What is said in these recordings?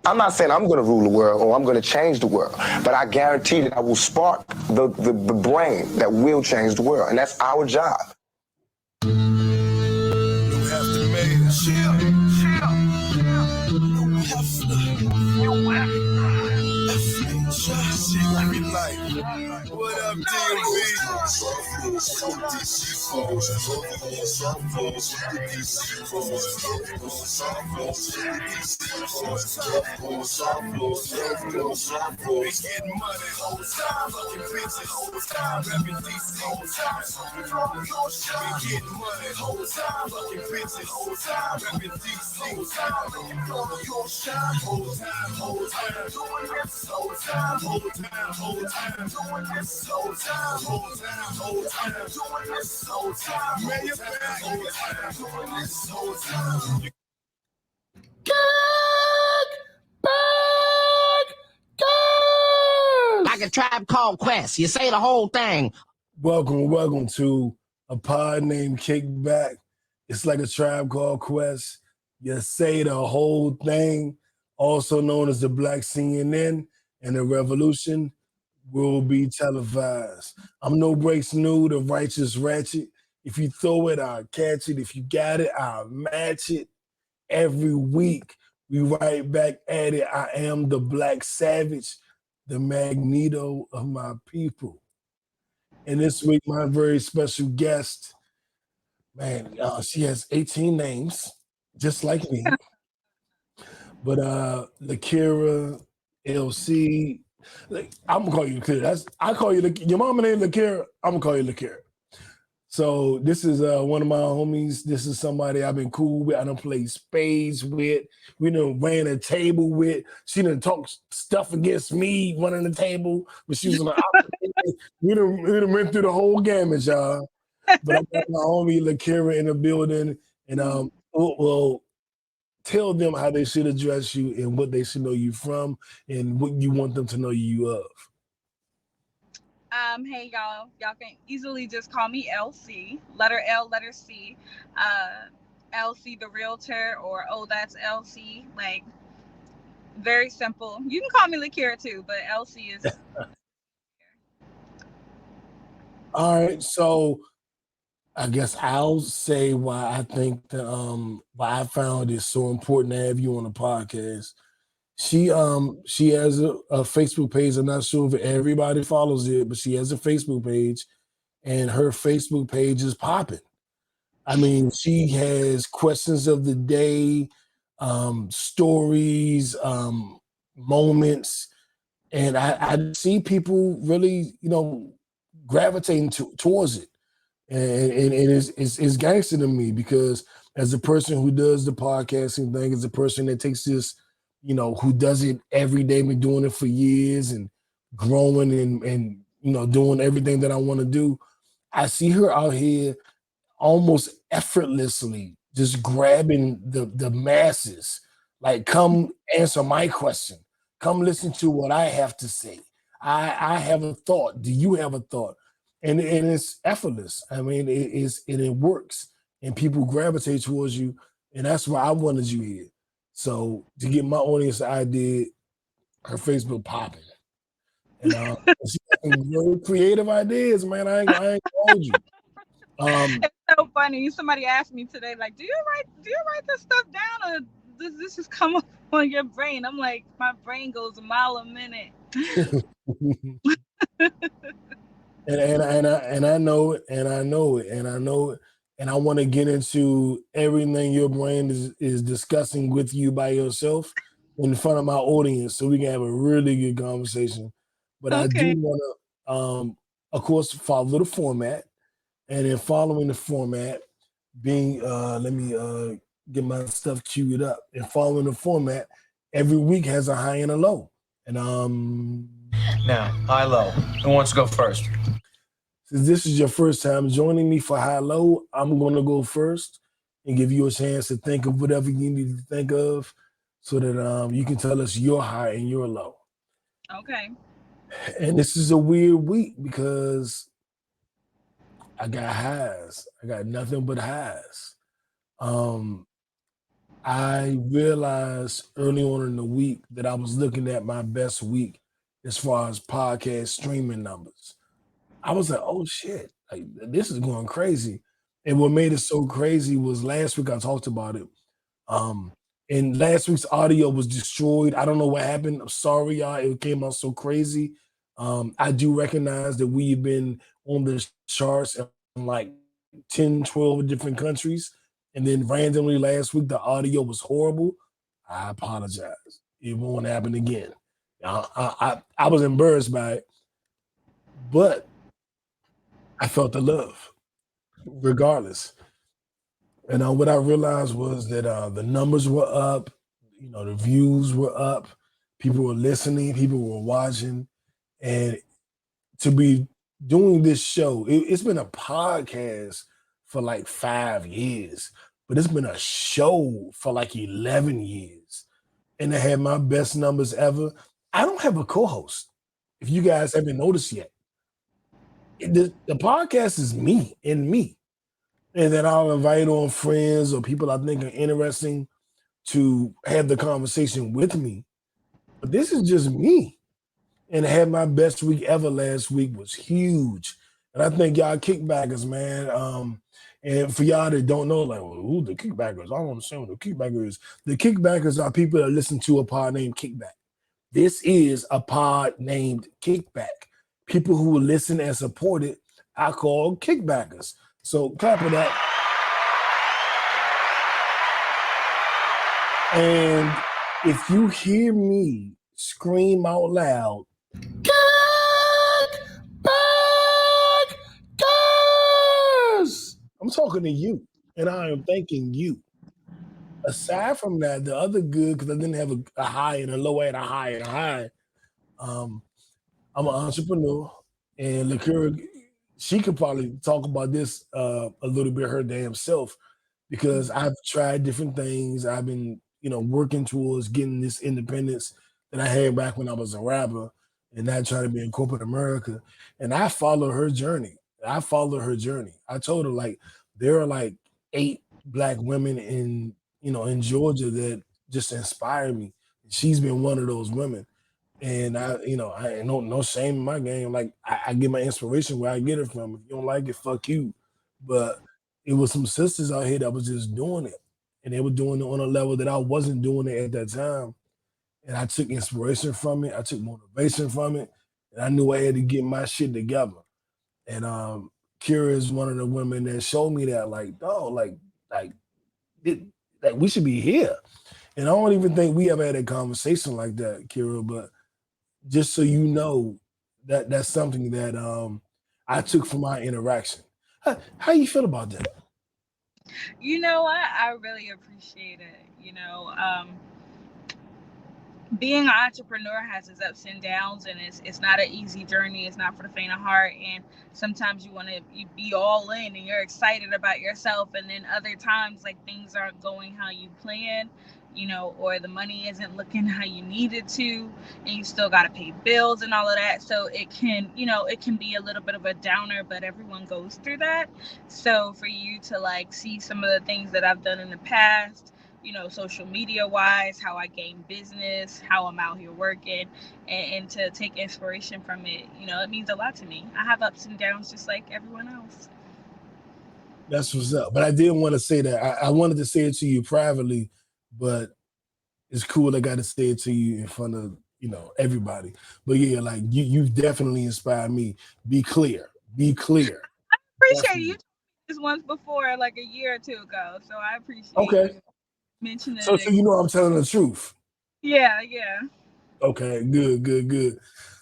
I'm not saying I'm going to rule the world or I'm going to change the world, but I guarantee that I will spark the brain that will change the world, and that's our job. You have to make it chill. What up, DMV? We getting money whole time, fucking bitches whole time, rapping DC whole time. We getting money whole time, fucking bitches whole time, rapping DC whole time. Your shine whole time, whole time, doing this whole time, whole time, whole time, doing this whole time, whole time, whole time, doing this whole time, man, you're back, whole time, doing this whole time. Like a Tribe Called Quest. You say the whole thing. Welcome to a pod named Kickback. It's like a Tribe Called Quest. You say the whole thing, also known as the Black CNN, and the revolution will be televised. I'm No Breaks New, the righteous ratchet. If you throw it, I'll catch it. If you got it, I'll match it. Every week, we right back at it. I am the Black Savage, the Magneto of my people. And this week, my very special guest, man, she has 18 names, just like me. But Lakira, LC, I'm gonna call you Lakira. I call you your mama named Lakira. I'm gonna call you Lakira. So this is one of my homies. This is somebody I've been cool with. I done played spades with. We done ran a table with. She done talked stuff against me running the table, but she was on the opposite. We done went through the whole gamut, y'all. But I got my homie Lakira in the building, and well, tell them how they should address you and what they should know you from and what you want them to know you of. Hey y'all can easily just call me LC, letter L, letter C, LC the realtor, or oh that's LC, like very simple. You can call me Lakira too, but LC is. All right, so I guess I'll say why I think why I found it so important to have you on the podcast. She has a Facebook page. I'm not sure if everybody follows it, but she has a Facebook page, and her Facebook page is popping. I mean, she has questions of the day, stories, moments, and I see people really, gravitating towards it, and it's gangster to me because as a person who does the podcasting thing, as a person that takes this, who does it every day, been doing it for years and growing and doing everything that I want to do. I see her out here almost effortlessly just grabbing the masses. Like, come answer my question. Come listen to what I have to say. I have a thought. Do you have a thought? And it's effortless. I mean, it works, and people gravitate towards you, and that's why I wanted you here. So to get my audience, I did her Facebook popping, and she got some very creative ideas, man. I ain't gonna hold you. It's so funny. Somebody asked me today, like, do you write this stuff down, or does this just come up on your brain? I'm like, my brain goes a mile a minute. and I know it, and I want to get into everything your brain is discussing with you by yourself in front of my audience, so we can have a really good conversation. But okay. I do want to, of course, follow the format, and in following the format, let me get my stuff queued up. And following the format, every week has a high and a low, and now high low. Who wants to go first? Since this is your first time joining me for High Low, I'm going to go first and give you a chance to think of whatever you need to think of so that you can tell us your high and your low. Okay. And this is a weird week because I got highs. I got nothing but highs. I realized early on in the week that I was looking at my best week as far as podcast streaming numbers. I was like, oh shit, like this is going crazy. And what made it so crazy was last week I talked about it. Um, and last week's audio was destroyed. I don't know what happened. I'm sorry, y'all. It came out so crazy. I do recognize that we've been on the charts in like 10, 12 different countries. And then randomly last week, the audio was horrible. I apologize. It won't happen again. I was embarrassed by it, but I felt the love regardless. And what I realized was that the numbers were up, the views were up, people were listening, people were watching, and to be doing this show, it's been a podcast for like 5 years, but it's been a show for like 11 years, and I had my best numbers ever. I don't have a co-host. If you guys haven't noticed yet, the podcast is me and me. And then I'll invite on friends or people I think are interesting to have the conversation with me. But this is just me. And I had my best week ever last week was huge. And I think y'all kickbackers, man. And for y'all that don't know, like, well, who the kickbackers? I don't understand what the kickbackers is. The kickbackers are people that listen to a pod named Kickback. This is a pod named Kickback. People who will listen and support it, I call kickbackers. So clap for that. And if you hear me scream out loud, kickbackers, I'm talking to you, and I am thanking you. Aside from that, the other good, because I didn't have a high and a low and a high and a high. I'm an entrepreneur, and Lakura, she could probably talk about this a little bit her damn self, because I've tried different things. I've been, working towards getting this independence that I had back when I was a rapper and not trying to be in corporate America. And I follow her journey. I follow her journey. I told her like there are like 8 black women in Georgia that just inspire me. She's been one of those women. And I ain't no shame in my game. Like I get my inspiration where I get it from. If you don't like it, fuck you. But it was some sisters out here that was just doing it. And they were doing it on a level that I wasn't doing it at that time. And I took inspiration from it. I took motivation from it. And I knew I had to get my shit together. And Kira is one of the women that showed me that, like, oh, like, it, like we should be here. And I don't even think we ever had a conversation like that, Kira, but just so you know that that's something that I took from our interaction. How you feel about that? You know what? I really appreciate it. Being an entrepreneur has its ups and downs, and it's not an easy journey. It's not for the faint of heart, and sometimes you want to be all in and you're excited about yourself, and then other times like things aren't going how you planned, or the money isn't looking how you need it to, and you still got to pay bills and all of that. So it can be a little bit of a downer, but everyone goes through that. So for you to like see some of the things that I've done in the past, social media wise, how I gain business, how I'm out here working, and to take inspiration from it, it means a lot to me. I have ups and downs just like everyone else. That's what's up. But I didn't want to say that. I wanted to say it to you privately, but it's cool I got to say it to you in front of everybody. But yeah, like you've definitely inspired me. Be clear. Be clear. I appreciate Definitely. you this once before, like a year or two ago. So I appreciate Okay. you mentioning So it. I'm telling the truth. Yeah. Okay, good.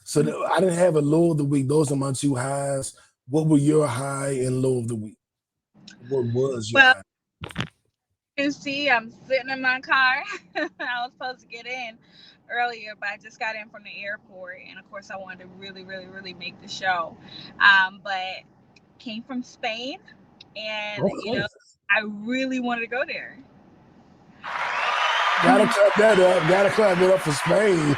So I didn't have a low of the week. Those are my 2 highs. What were your high and low of the week? What was your Well, high? you see, I'm sitting in my car. I was supposed to get in earlier, but I just got in from the airport, and of course, I wanted to really, really, really make the show. But came from Spain, and Okay. I really wanted to go there. Gotta clap that up. Gotta clap it up for Spain.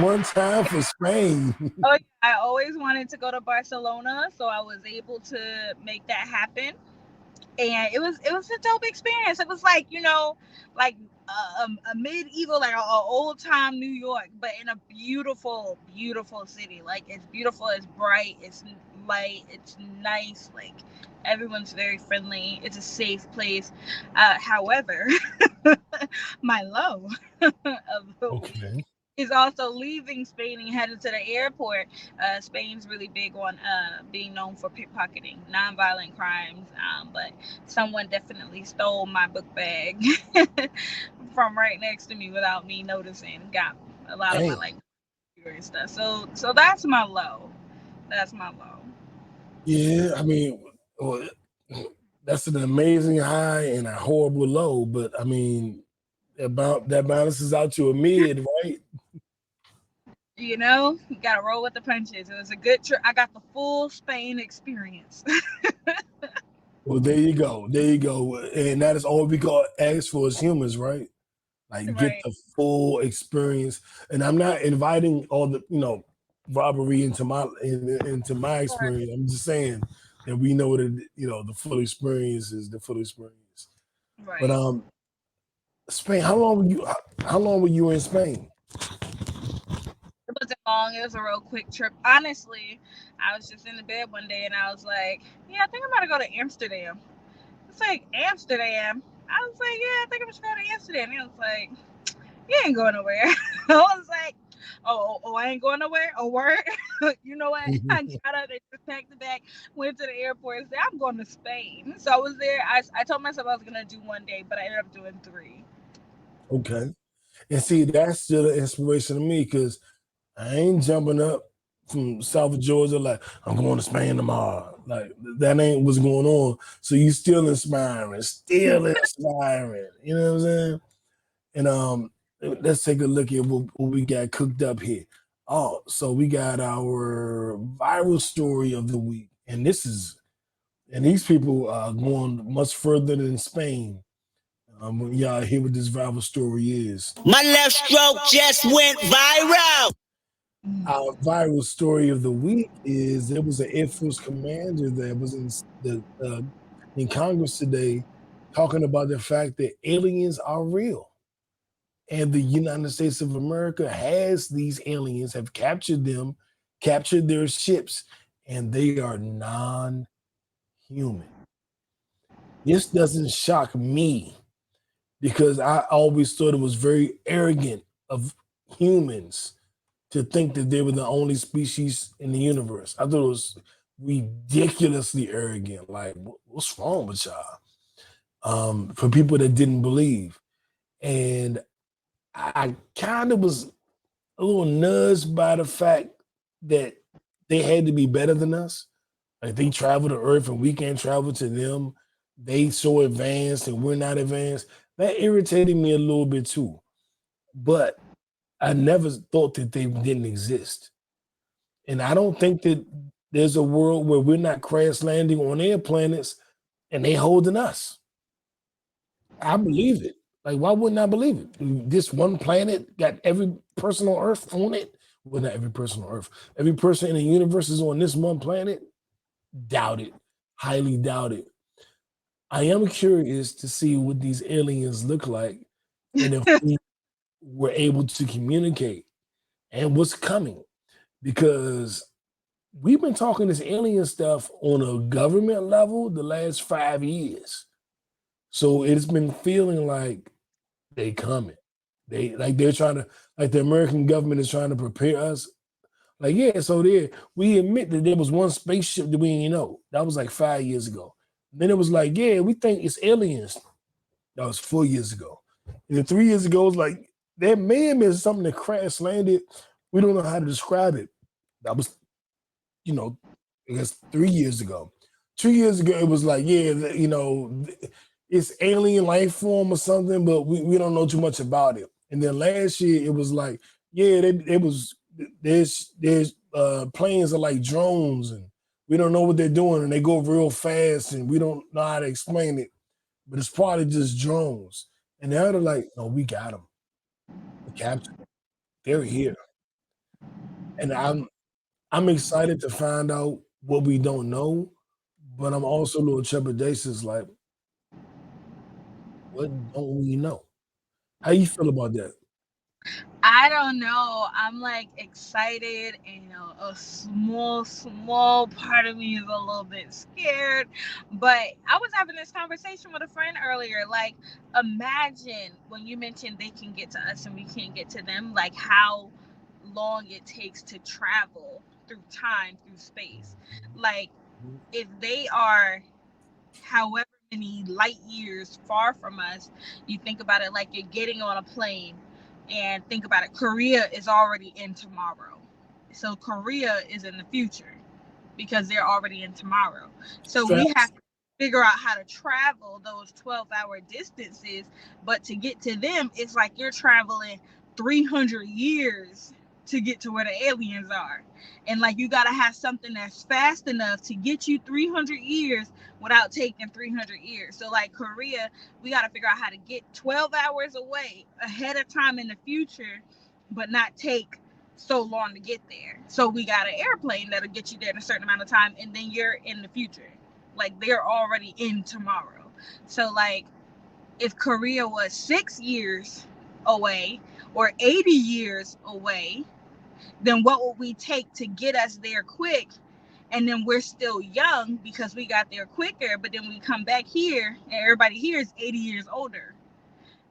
One time for Spain. Oh, yeah, I always wanted to go to Barcelona, so I was able to make that happen. and it was a dope experience. It was like, like a medieval, like a old time New York, but in a beautiful, beautiful city. Like, it's beautiful, it's bright, it's light, it's nice. Like, everyone's very friendly. It's a safe place. However, my low of the week Okay. is also leaving Spain and headed to the airport. Spain's really big on being known for pickpocketing, nonviolent crimes. But someone definitely stole my book bag from right next to me without me noticing. Got a lot of my Damn. like and stuff. So that's my low. That's my low. Yeah, I mean, well, that's an amazing high and a horrible low, but I mean, that balances out to a mid, right? You gotta roll with the punches. It was a good trip. I got the full Spain experience. Well, there you go. There you go. And that is all we got ask for as humans, right? Like get Right. the full experience. And I'm not inviting all the, robbery into my experience. I'm just saying that we know that the full experience is the full experience. But Right. Spain, how long were you in Spain? It wasn't long. It was a real quick trip. Honestly, I was just in the bed one day and I was like, yeah, I think I'm about to go to Amsterdam. It's like, Amsterdam. I was like, yeah, I think I'm just going to Amsterdam. He was like, you ain't going nowhere. I was like, oh, I ain't going nowhere. Oh, word. You know what? I got up and just packed the bag, went to the airport, and said, I'm going to Spain. So I was there. I told myself I was going to do one day, but I ended up doing 3. Okay. And see, that's still an inspiration to me because I ain't jumping up from South Georgia like I'm going to Spain tomorrow. Like that ain't what's going on. So you still inspiring, still inspiring. You know what I'm saying? And let's take a look at what we got cooked up here. Oh, so we got our viral story of the week, and these people are going much further than Spain. Y'all hear what this viral story is. My left stroke just went viral. Our viral story of the week is there was an Air Force commander that was in Congress today talking about the fact that aliens are real. And the United States of America has these aliens, have captured them, captured their ships, and they are non-human. This doesn't shock me because I always thought it was very arrogant of humans to think that they were the only species in the universe. I thought it was ridiculously arrogant. Like, what's wrong with y'all? For people that didn't believe. And I kind of was a little nudged by the fact that they had to be better than us. Like they travel to Earth and we can't travel to them. They so advanced and we're not advanced. That irritated me a little bit too. But I never thought that they didn't exist. And I don't think that there's a world where we're not crash landing on their planets and they holding us. I believe it. Like, why wouldn't I believe it? This one planet got every person on Earth on it. Well, not every person on Earth. Every person in the universe is on this one planet. Doubt it. Highly doubt it. I am curious to see what these aliens look like and if we were able to communicate and what's coming. Because we've been talking this alien stuff on a government level the last 5 years. So it's been feeling like they coming. They're trying to, like the American government is trying to prepare us. Like, yeah, so we admit that there was one spaceship that we didn't know. That was like 5 years ago. Then it was like, yeah, we think it's aliens. That was 4 years ago. And then 3 years ago, it was like, there may have been something that crash landed. We don't know how to describe it. That was, I guess 3 years ago. 2 years ago, it was like, yeah, it's alien life form or something, but we don't know too much about it. And then last year, it was like, yeah, there's planes are like drones and we don't know what they're doing and they go real fast and we don't know how to explain it, but it's probably just drones. And now they're like, no, we got them. We captured them. They're here. And I'm excited to find out what we don't know, but I'm also a little trepidatious. Like, What don't we know? How you feel about that? I don't know. I'm like excited, and a small part of me is a little bit scared. But I was having this conversation with a friend earlier. Like, imagine when you mentioned they can get to us and we can't get to them, like how long it takes to travel through time, through space. Like, if they are however many light years far from us, you think about it like you're getting on a plane, and think about it, Korea is already in tomorrow. So Korea is in the future because they're already in tomorrow. So we have Facts. to figure out how to travel those 12-hour distances, but to get to them, it's like you're traveling 300 years to get to where the aliens are. And like you got to have something that's fast enough to get you 300 years without taking 300 years. So like Korea, we got to figure out how to get 12 hours away ahead of time in the future, but not take so long to get there. So we got an airplane that'll get you there in a certain amount of time, and then you're in the future. Like, they're already in tomorrow. So like, if Korea was 6 years away or 80 years away, then what would we take to get us there quick? And then we're still young because we got there quicker, but then we come back here and everybody here is 80 years older.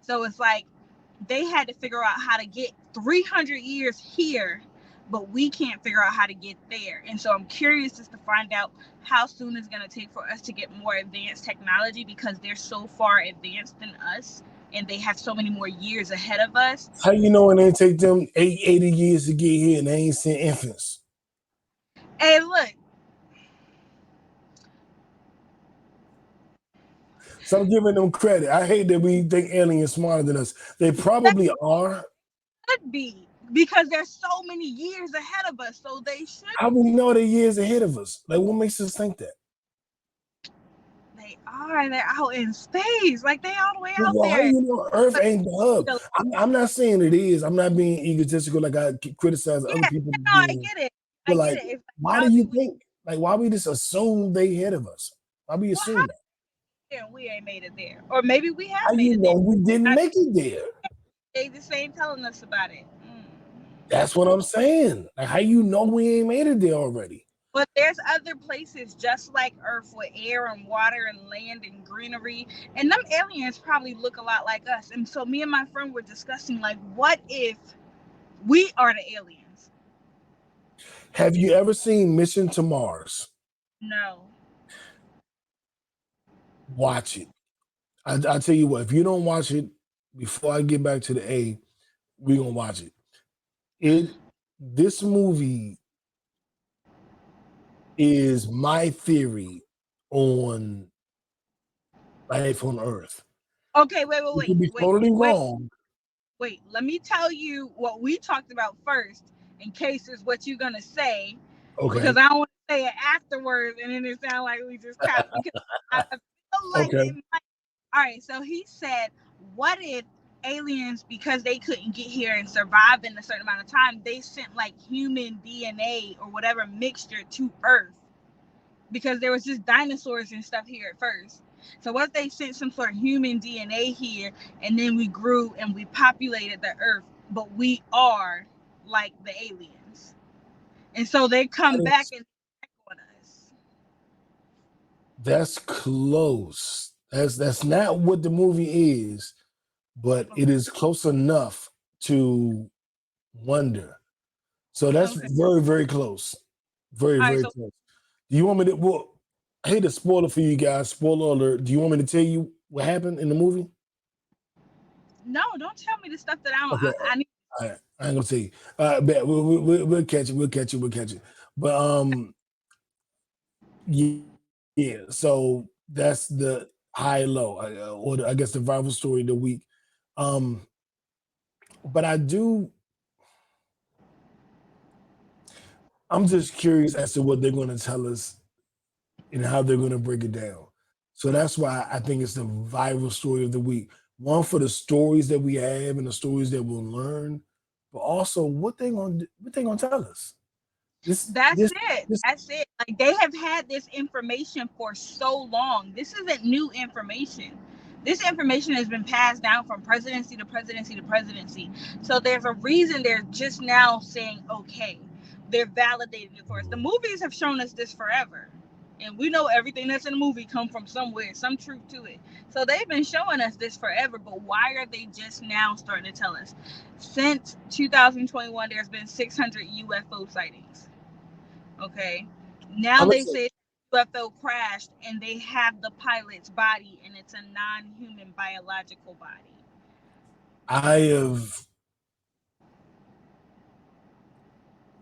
So it's like they had to figure out how to get 300 years here, but we can't figure out how to get there. And so I'm curious just to find out how soon it's going to take for us to get more advanced technology, because they're so far advanced than us and they have so many more years ahead of us. How you know it ain't take them 80 years to get here and they ain't sent infants? Hey, look. So I'm giving them credit. I hate that we think aliens smarter than us. They probably are. Could be, because there's so many years ahead of us, so they should. How we know they're years ahead of us? Like, what makes us think that? They are. They're out in space. Like, they all the way out Well, how there. you know Earth ain't the hub? I'm not saying it is. I'm not being egotistical like I criticize other people. No, I get it. But like, It's why do you think? Like, why we just assume they ahead of us? Why we assume that? Yeah, we ain't made it there, or maybe we have How made you it know there. we didn't make it there? They just ain't telling us about it. That's what I'm saying. Like, how you know we ain't made it there already? But there's other places just like Earth with air and water and land and greenery, and them aliens probably look a lot like us. And so me and my friend were discussing, like, what if we are the aliens? Have you ever seen Mission to Mars? No. Watch it. I tell you what, if you don't watch it before I get back to the A, we're gonna watch it. This movie is my theory on life on Earth. Okay, wait. It could be totally wrong. Wait, let me tell you what we talked about first, in case it's what you're gonna say. Okay. Because I don't want to say it afterwards and then it sounds like we just caught. Because I feel like Okay. it might. All right, so he said, what if aliens, because they couldn't get here and survive in a certain amount of time, they sent like human DNA or whatever mixture to Earth, because there was just dinosaurs and stuff here at first. So what if they sent some sort of human DNA here, and then we grew and we populated the Earth, but we are like the aliens, and so they come back and attack on us. That's close. That's not what the movie is, but it is close enough to wonder. So that's very, very close. Very, very close. Do you want me to? Well, I hate to spoil it for you guys. Spoiler alert. Do you want me to tell you what happened in the movie? No, don't tell me the stuff that I don't. Okay. I need. All right. I ain't gonna tell you. Bet we'll catch it. We'll catch it. We'll catch it. But yeah. So that's the high low, or I guess the rival story of the week. But I'm just curious as to what they're going to tell us and how they're going to break it down. So that's why I think it's the viral story of the week. One, for the stories that we have and the stories that we'll learn, but also what they gonna tell us. That's it. Like, they have had this information for so long. This isn't new information. This information has been passed down from presidency to presidency to presidency. So there's a reason they're just now saying, okay, they're validating it for us. The movies have shown us this forever. And we know everything that's in the movie come from somewhere, some truth to it. So they've been showing us this forever, but why are they just now starting to tell us? Since 2021, there's been 600 UFO sightings. Okay. Now they say UFO crashed and they have the pilot's body and it's a non-human biological body. I'm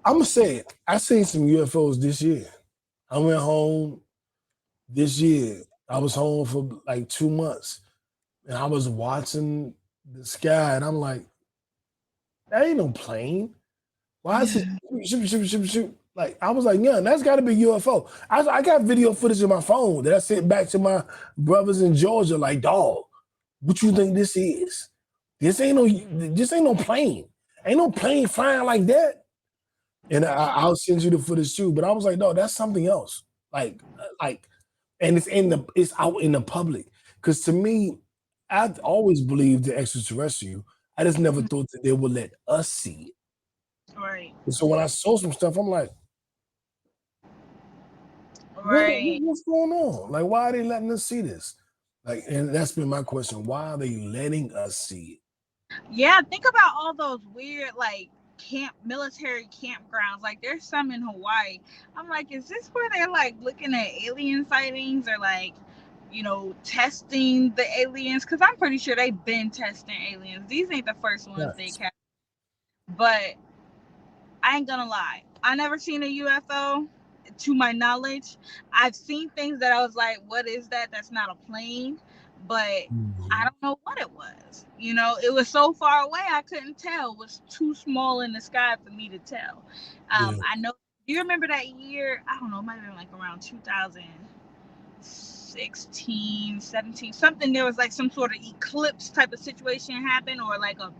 gonna say it. I seen some UFOs this year. I went home this year. I was home for like 2 months and I was watching the sky and I'm like, that ain't no plane. Why is it shoot? Like, I was like, yeah, that's got to be UFO. I got video footage in my phone that I sent back to my brothers in Georgia. Like, dog, what you think this is? This ain't no plane. Ain't no plane flying like that. And I'll send you the footage too. But I was like, no, that's something else. Like, and it's out in the public. Because to me, I've always believed the extraterrestrial. I just never thought that they would let us see it. Right. And so when I saw some stuff, I'm like, what's going on? Like, why are they letting us see this? Like, and that's been my question. Why are they letting us see it? Yeah, think about all those weird, like, military campgrounds. Like, there's some in Hawaii. I'm like, is this where they're like looking at alien sightings or like, you know, testing the aliens? Because I'm pretty sure they've been testing aliens. These ain't the first ones they catch. But I ain't gonna lie, I never seen a UFO to my knowledge. I've seen things that I was like, what is that? That's not a plane. But I don't know what it was. You know, it was so far away I couldn't tell. It was too small in the sky for me to tell. I know. Do you remember that year? I don't know. It might have been like around 2016, 17, something. There was like some sort of eclipse type of situation happen, or like a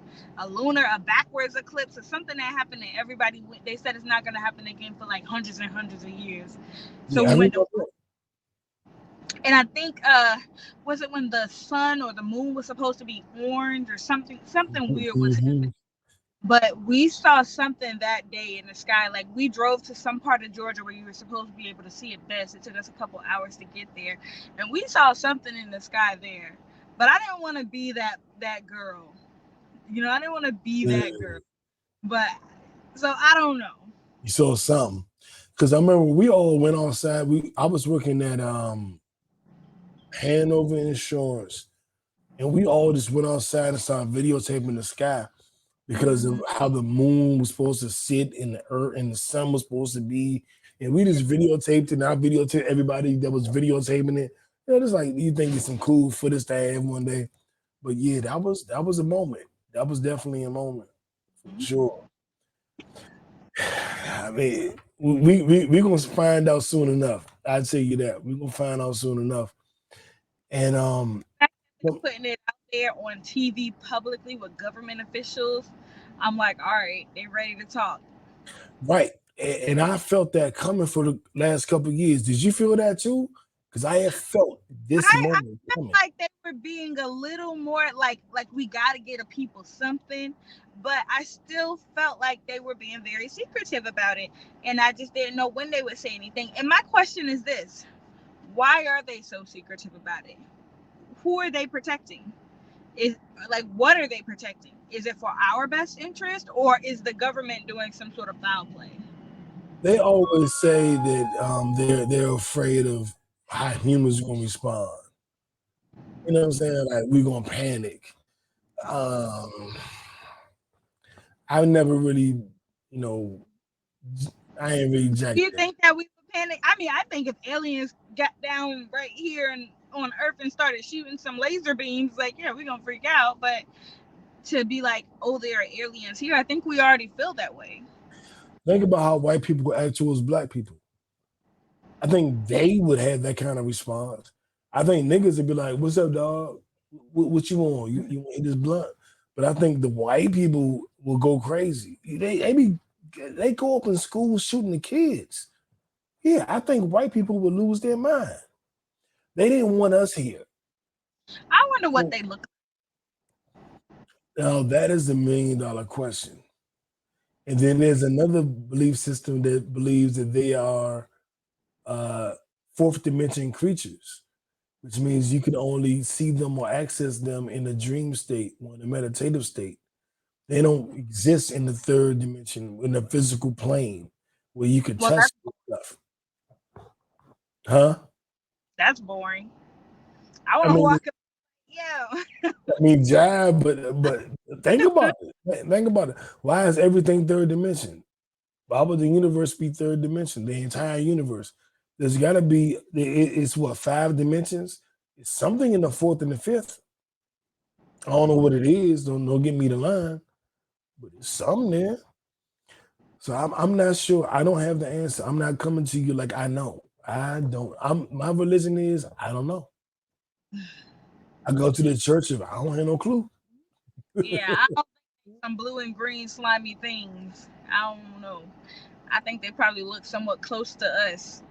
backwards eclipse, or something that happened, and everybody went. They said it's not going to happen again for like hundreds and hundreds of years. So we went to. And I think, was it when the sun or the moon was supposed to be orange or something weird was happening. But we saw something that day in the sky. Like, we drove to some part of Georgia where you were supposed to be able to see it best. It took us a couple hours to get there. And we saw something in the sky there. But I didn't want to be that girl. You know, I didn't want to be that girl. But, so I don't know. You saw something. Because I remember we all went outside. I was working at Hanover Insurance, and we all just went outside and started videotaping the sky because of how the moon was supposed to sit in the earth and the sun was supposed to be. And we just videotaped it, and I videotaped everybody that was videotaping it. You know, just like, you think it's some cool footage to have one day. But yeah, that was a moment. That was definitely a moment. For sure. I mean, we're gonna find out soon enough. I'd tell you that. We're gonna find out soon enough. And putting it out there on TV publicly with government officials, I'm like, all right, they're ready to talk. Right. And I felt that coming for the last couple of years. Did you feel that too? Because I have felt this moment coming. Like they were being a little more like we got to get a people something, but I still felt like they were being very secretive about it, and I just didn't know when they would say anything. And my question is this: why are they so secretive about it? Who are they protecting? What are they protecting? Is it for our best interest, or is the government doing some sort of foul play? They always say that they're afraid of how humans are gonna respond. You know what I'm saying? Like, we're gonna panic. I never really, you know, I ain't really jacked. Do you think that we would panic? I mean, I think if aliens got down right here and on Earth and started shooting some laser beams, like, yeah, we're gonna freak out. But to be like, oh, there are aliens here, I think we already feel that way. Think about how white people act towards black people. I think they would have that kind of response. I think niggas would be like, what's up, dog? What you want? You want this blunt? But I think the white people will go crazy. They go up in school shooting the kids. Yeah, I think white people would lose their mind. They didn't want us here. I wonder what they look Now that is the $1 million question. And then there's another belief system that believes that they are fourth dimension creatures, which means you can only see them or access them in a dream state or in a meditative state. They don't exist in the third dimension, in the physical plane where you can well. touch stuff. Huh? That's boring. I I want to mean, walk up. Yeah. jive, but think about it. Think about it. Why is everything third dimension? Why would the universe be third dimension? The entire universe. There's got to be. It's what, 5 dimensions? It's something in the fourth and the fifth. I don't know what it is. Don't get me the line, but it's something there. So I'm not sure. I don't have the answer. I'm not coming to you like I know. I don't. My religion is I don't know. I go to the church if I don't have no clue. Yeah. I don't think some blue and green slimy things. I don't know. I think they probably look somewhat close to us.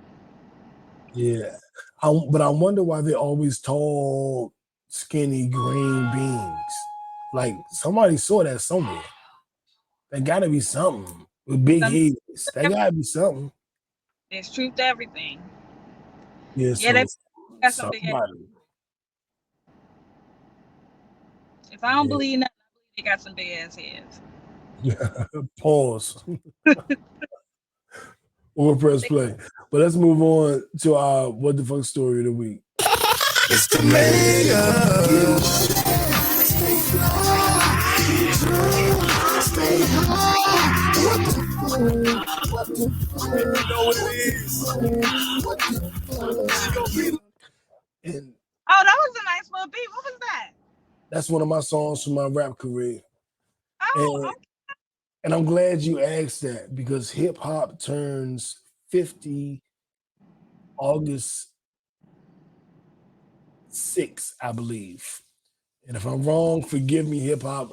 Yeah. But I wonder why they're always tall, skinny green beings. Like somebody saw that somewhere. There gotta be something with big Some heads. That gotta be something. There's truth to everything. Yeah, Yeah, so they got some big. somebody. If I don't Yeah. believe nothing, I believe they got some big ass heads. Pause. We'll press play. But let's move on to our what the fuck story of the week. It's the mayor. And Oh, that was a nice little beat. What was that? that's one of my songs from my rap career. Oh, And, okay. and I'm glad you asked that because hip hop turns 50 August 6th, I believe. And if I'm wrong, forgive me, hip hop.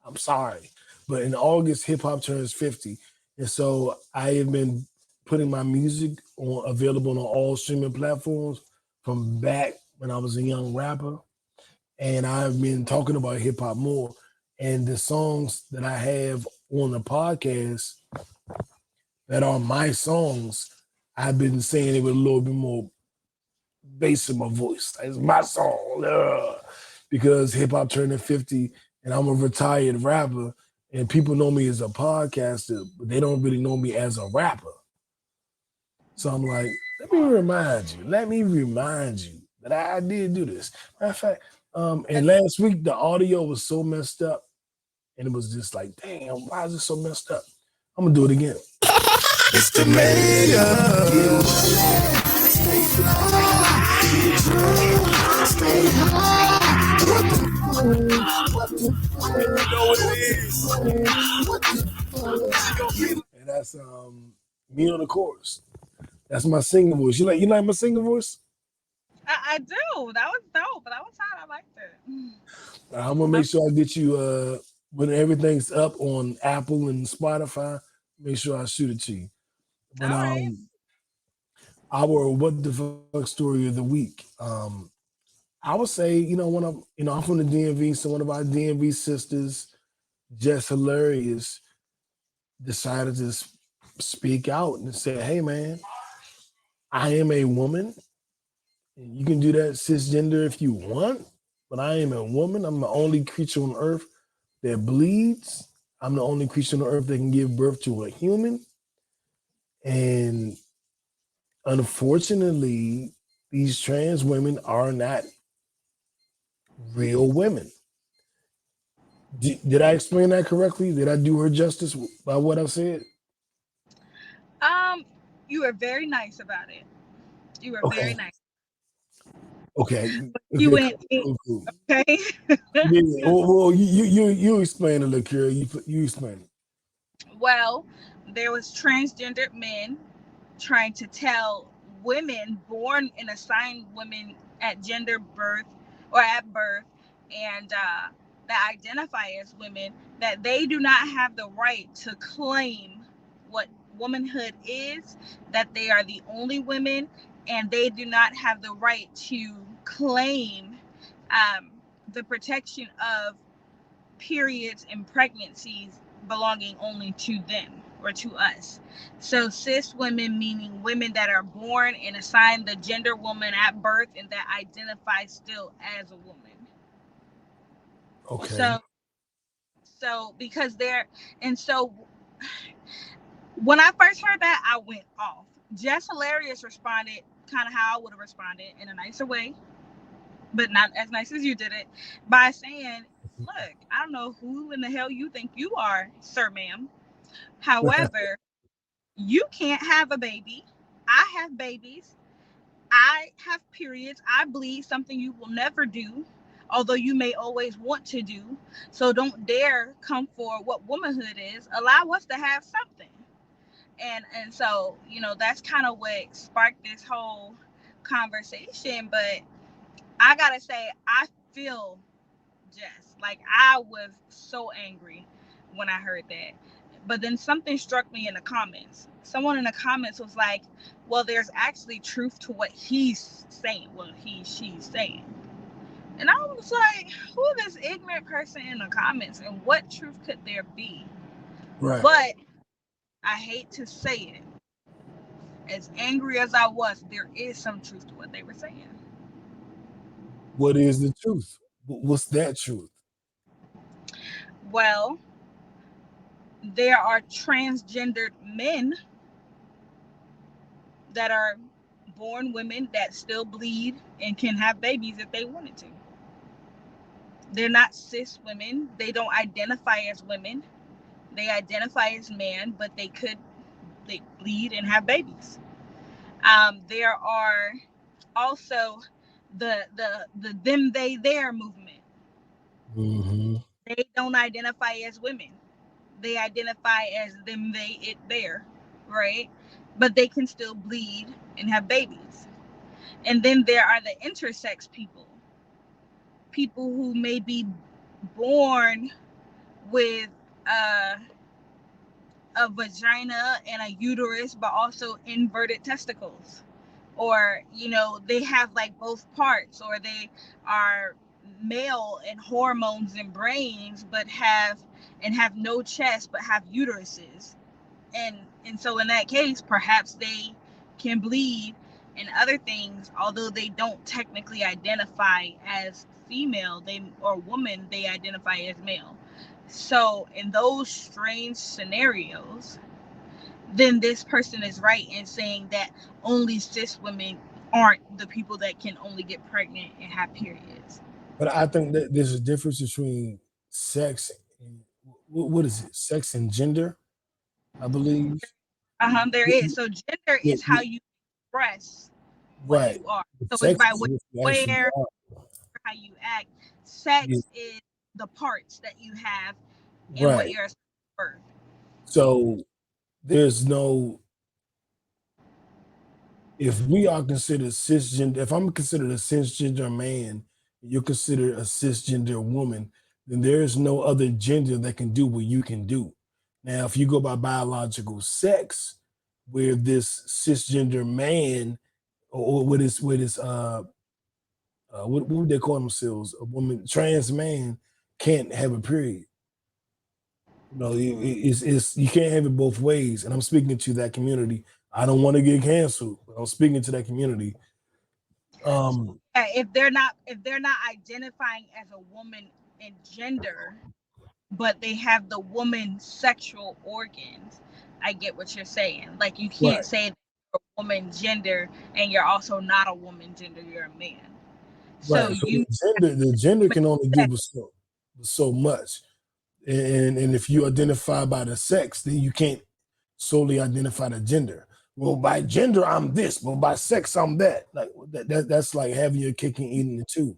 I'm sorry. But in August, hip hop turns 50. And so I have been putting my music available on all streaming platforms from back when I was a young rapper. And I've been talking about hip hop more. And the songs that I have on the podcast that are my songs, I've been saying it with a little bit more bass in my voice. It's my song. Because hip hop turning 50 and I'm a retired rapper and people know me as a podcaster, but they don't really know me as a rapper. So I'm like, let me remind you that I did do this. Matter of fact, and last week the audio was so messed up and it was just like, damn, why is it so messed up? I'm gonna do it again. It's the mayor. And that's me on the chorus. That's my singing voice. You like my singing voice? I do. That was dope. That was hot. I liked it. I'm gonna make sure I get you when everything's up on Apple and Spotify. Make sure I shoot it to you. But All right. our what the fuck story of the week. I would say, I'm from the DMV, so one of our DMV sisters, just hilarious, decided to speak out and say, "Hey, man, I am a woman. And you can do that cisgender if you want, but I am a woman. I'm the only creature on earth that bleeds. I'm the only creature on earth that can give birth to a human. And unfortunately, these trans women are not real women." Did I explain that correctly? Did I do her justice by what I said? You were very nice about it. You were very Okay. nice. Okay. You Okay. went in, Cool. okay. Yeah. Well, you explain it, Lakira. You explain it. Well, there was transgendered men trying to tell women born and assigned women at gender birth or at birth and that identify as women that they do not have the right to claim what womanhood is, that they are the only women, and they do not have the right to claim the protection of periods and pregnancies belonging only to them or to us. So cis women, meaning women that are born and assigned the gender woman at birth and that identify still as a woman. Okay. So because they're, and so when I first heard that, I went off. Jess Hilarious responded kind of how I would have responded, in a nicer way, but not as nice as you did it, by saying, look, I don't know who in the hell you think you are, sir, ma'am. However, you can't have a baby. I have babies. I have periods. I bleed, something you will never do, although you may always want to do. So don't dare come for what womanhood is. Allow us to have something. And so, you know, that's kind of what sparked this whole conversation. But I gotta say, I feel Jess. Like, I was so angry when I heard that. But then something struck me in the comments. Someone in the comments was like, well, there's actually truth to what he's saying. Well, she's saying. And I was like, who is this ignorant person in the comments and what truth could there be? Right. But I hate to say it. As angry as I was, there is some truth to what they were saying. What is the truth? What's that truth? Well, there are transgendered men that are born women that still bleed and can have babies if they wanted to. They're not cis women. They don't identify as women. They identify as men, but they bleed and have babies. There are also the them, they, their movement. Mm-hmm. They don't identify as women. They identify as them, they, it, their, right? But they can still bleed and have babies. And then there are the intersex people who may be born with a vagina and a uterus, but also inverted testicles. Or, you know, they have like both parts, or they are male and hormones and brains, but have no chest, but have uteruses. And so in that case, perhaps they can bleed and other things, although they don't technically identify as female, or woman, they identify as male. So in those strange scenarios, then this person is right in saying that only cis women aren't the people that can only get pregnant and have periods. But I think that there's a difference between sex and what is it? Sex and gender, I believe. There is. So gender is how you express what Right. you are. So it's Sex by is what what you you actually wear, are. how you act. Sex Yeah. is the parts that you have and what Right. you're birth. So there's no, if we are considered cisgender, if I'm considered a cisgender man, you're considered a cisgender woman, then there is no other gender that can do what you can do. Now, if you go by biological sex, where this cisgender man, or what would they call themselves? A woman, trans man can't have a period. You know, it's you can't have it both ways. And I'm speaking to that community. I don't want to get canceled, but I'm speaking to that community. If they're not identifying as a woman in gender, but they have the woman sexual organs, I get what you're saying. Like, you Right, can't say that you're a woman gender and you're also not a woman gender, you're a man. So right. So you the gender can only give us so much. And if you identify by the sex, then you can't solely identify the gender. Well, by gender, I'm this, but by sex, I'm that. Like that's like having your cake and eating it too.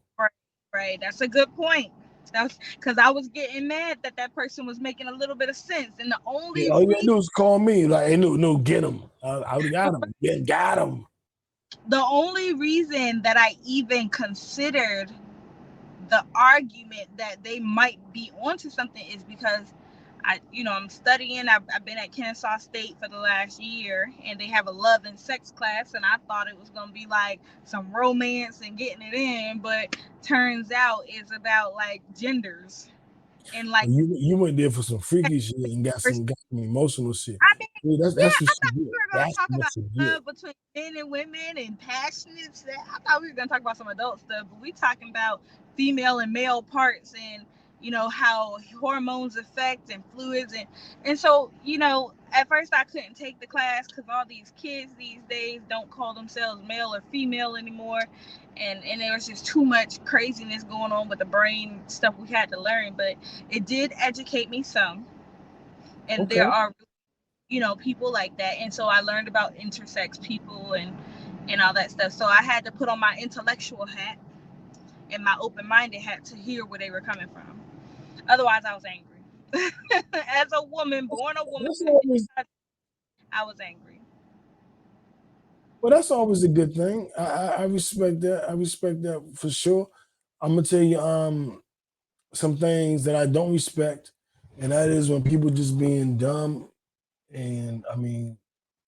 right. That's a good point. That's because I was getting mad that person was making a little bit of sense. And the Yeah, only all you gotta reason do is call me. Like, hey, no, get him. I would have got him. Yeah, got him. that I even considered the argument that they might be onto something is because I'm studying. I've been at Kennesaw State for the last year, and they have a love and sex class, and I thought it was gonna be like some romance and getting it in, but turns out it's about like genders and like. You went there for some freaky shit and got some emotional shit. I mean, See, yeah, that's what I you thought we get. were gonna That's talk what about you get. love between men and women and passionate stuff. I thought we were gonna talk about some adult stuff, but we talking about female and male parts and how hormones affect and fluids and so at first I couldn't take the class because all these kids these days don't call themselves male or female anymore, and there was just too much craziness going on with the brain stuff we had to learn, but it did educate me some, and Okay. there are people like that, and so I learned about intersex people and all that stuff, so I had to put on my intellectual hat and my open-minded hat to hear where they were coming from. Otherwise I was angry. As a woman, born a woman, That's always, I was angry. well, that's always a good thing. I respect that. I respect that for sure. I'm gonna tell you some things that I don't respect, and that is when people just being dumb. And I mean,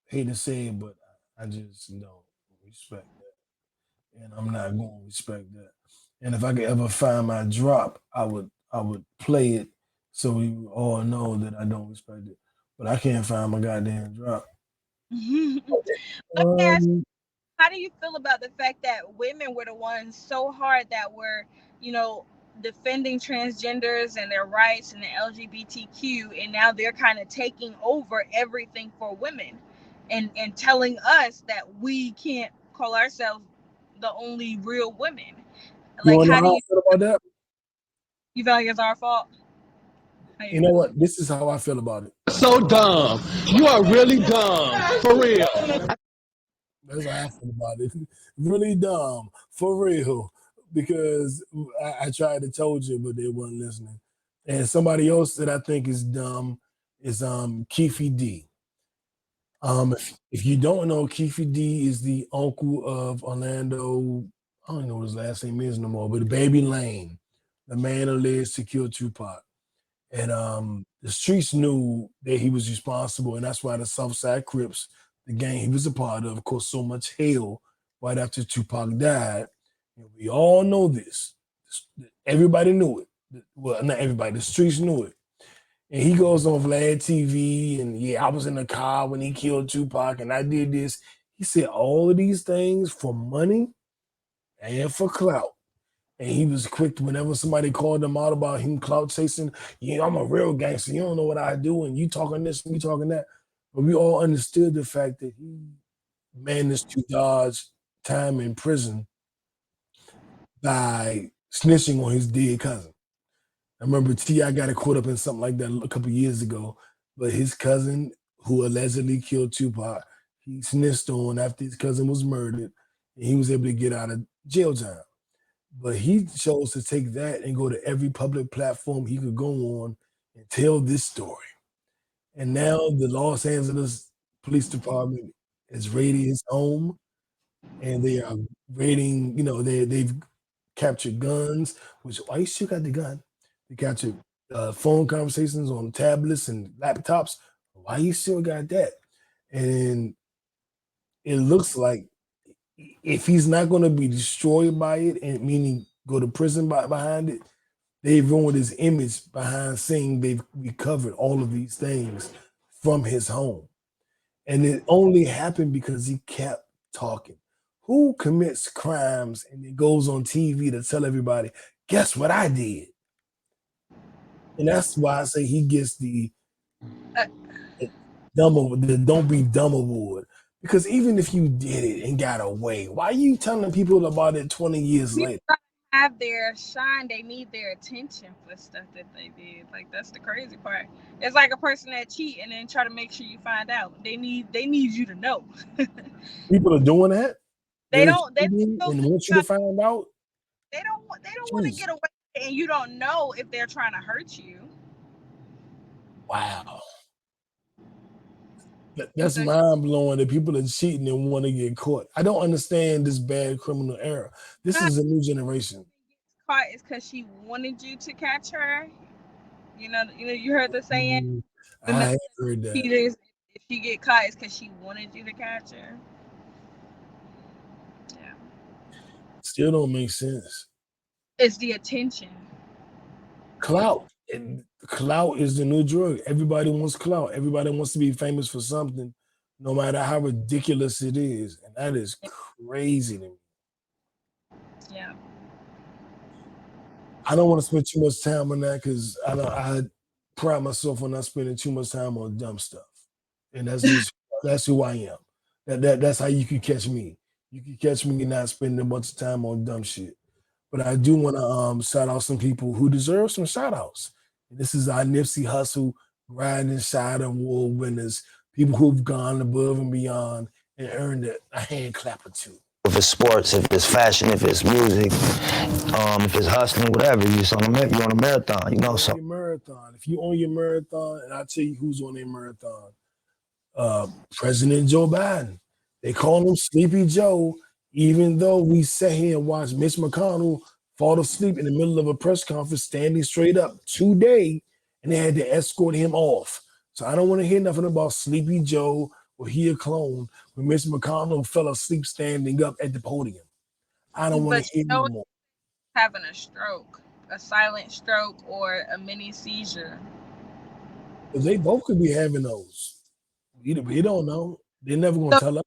hate to say it, but I just don't respect that, and I'm not going to respect that. And if I could ever find my drop, I would play it so we all know that I don't respect it. But I can't find my goddamn drop. Let me ask, Um, how do you feel about the fact that women were the ones so hard that were, you know, defending transgenders and their rights and the LGBTQ, and now they're kind of taking over everything for women, and telling us that we can't call ourselves the only real women? you Like, want to know how do how I feel about that? you feel like it's our fault? How you You know feel? what? This is how I feel about it. So dumb. You are really dumb. For real. That's how I feel about it. Really dumb, for real. Because I tried to told you, but they weren't listening. And somebody else that I think is dumb is Keefe D. If you don't know, Keefe D is the uncle of Orlando. I don't know what his last name is no more, but Baby Lane, the man alleged to kill Tupac. And the streets knew that he was responsible, and that's why the Southside Crips, the gang he was a part of, caused so much hell right after Tupac died. And we all know this. Everybody knew it. Well, not everybody. The streets knew it. And he goes on Vlad TV, and yeah, I was in the car when he killed Tupac, and I did this. He said all of these things for money and for clout. And he was quick whenever somebody called him out about him clout chasing. Yeah, I'm a real gangster. You don't know what I do, and you talking this and you talking that. But we all understood the fact that he managed to dodge time in prison by snitching on his dead cousin. I remember T.I. got caught up in something like that a couple years ago, but his cousin, who allegedly killed Tupac, he snitched on after his cousin was murdered, and he was able to get out of jail time. But he chose to take that and go to every public platform he could go on and tell this story. And now the Los Angeles Police Department is raiding his home, and they are raiding, they've captured guns, which why you still got the gun? They captured phone conversations on tablets and laptops. Why you still got that? And it looks like if he's not going to be destroyed by it, and meaning go to prison behind it, they've ruined his image behind saying they've recovered all of these things from his home. And it only happened because he kept talking. Who commits crimes and it goes on TV to tell everybody, guess what I did? And that's why I say he gets the Uh, the don't be dumb award. Because even if you did it and got away, why are you telling people about it 20 years People later? have their shine. They need their attention for stuff that they did. Like, that's the crazy part. It's like a person that cheat and then try to make sure you find out. They need you to know. People are doing that. They They're don't. cheating and want you to find out. They don't. They don't want to Jeez. get away, and you don't know if they're trying to hurt you. Wow. That's mind blowing that people are cheating and want to get caught. I don't understand this bad criminal era. This is a new generation. Caught is because she wanted you to catch her. You heard the saying, the I ain't heard that. Peters, if she get caught, it's because she wanted you to catch her. Yeah. Still don't make sense. It's the attention. Clout. And clout is the new drug. Everybody wants clout. Everybody wants to be famous for something, no matter how ridiculous it is. And that is crazy to me. Yeah. I don't want to spend too much time on that because I pride myself on not spending too much time on dumb stuff. And that's who I am. That's how you can catch me. You can catch me not spending a bunch of time on dumb shit. But I do want to shout out some people who deserve some shout outs. And this is our Nipsey Hussle, Grinding Shot Award winners, people who've gone above and beyond and earned a hand clap or two. If it's sports, if it's fashion, if it's music, if it's hustling, whatever, you're on a marathon, you know. So your marathon. If you own your marathon, and I'll tell you who's on their marathon. President Joe Biden. They call him Sleepy Joe, even though we sat here and watched Mitch McConnell fall asleep in the middle of a press conference standing straight up today, and they had to escort him off. So I don't want to hear nothing about Sleepy Joe or he a clone when Mitch McConnell fell asleep standing up at the podium. I don't want to hear no more. Having a stroke, a silent stroke, or a mini seizure. But they both could be having those. We don't know. They're never going to tell us.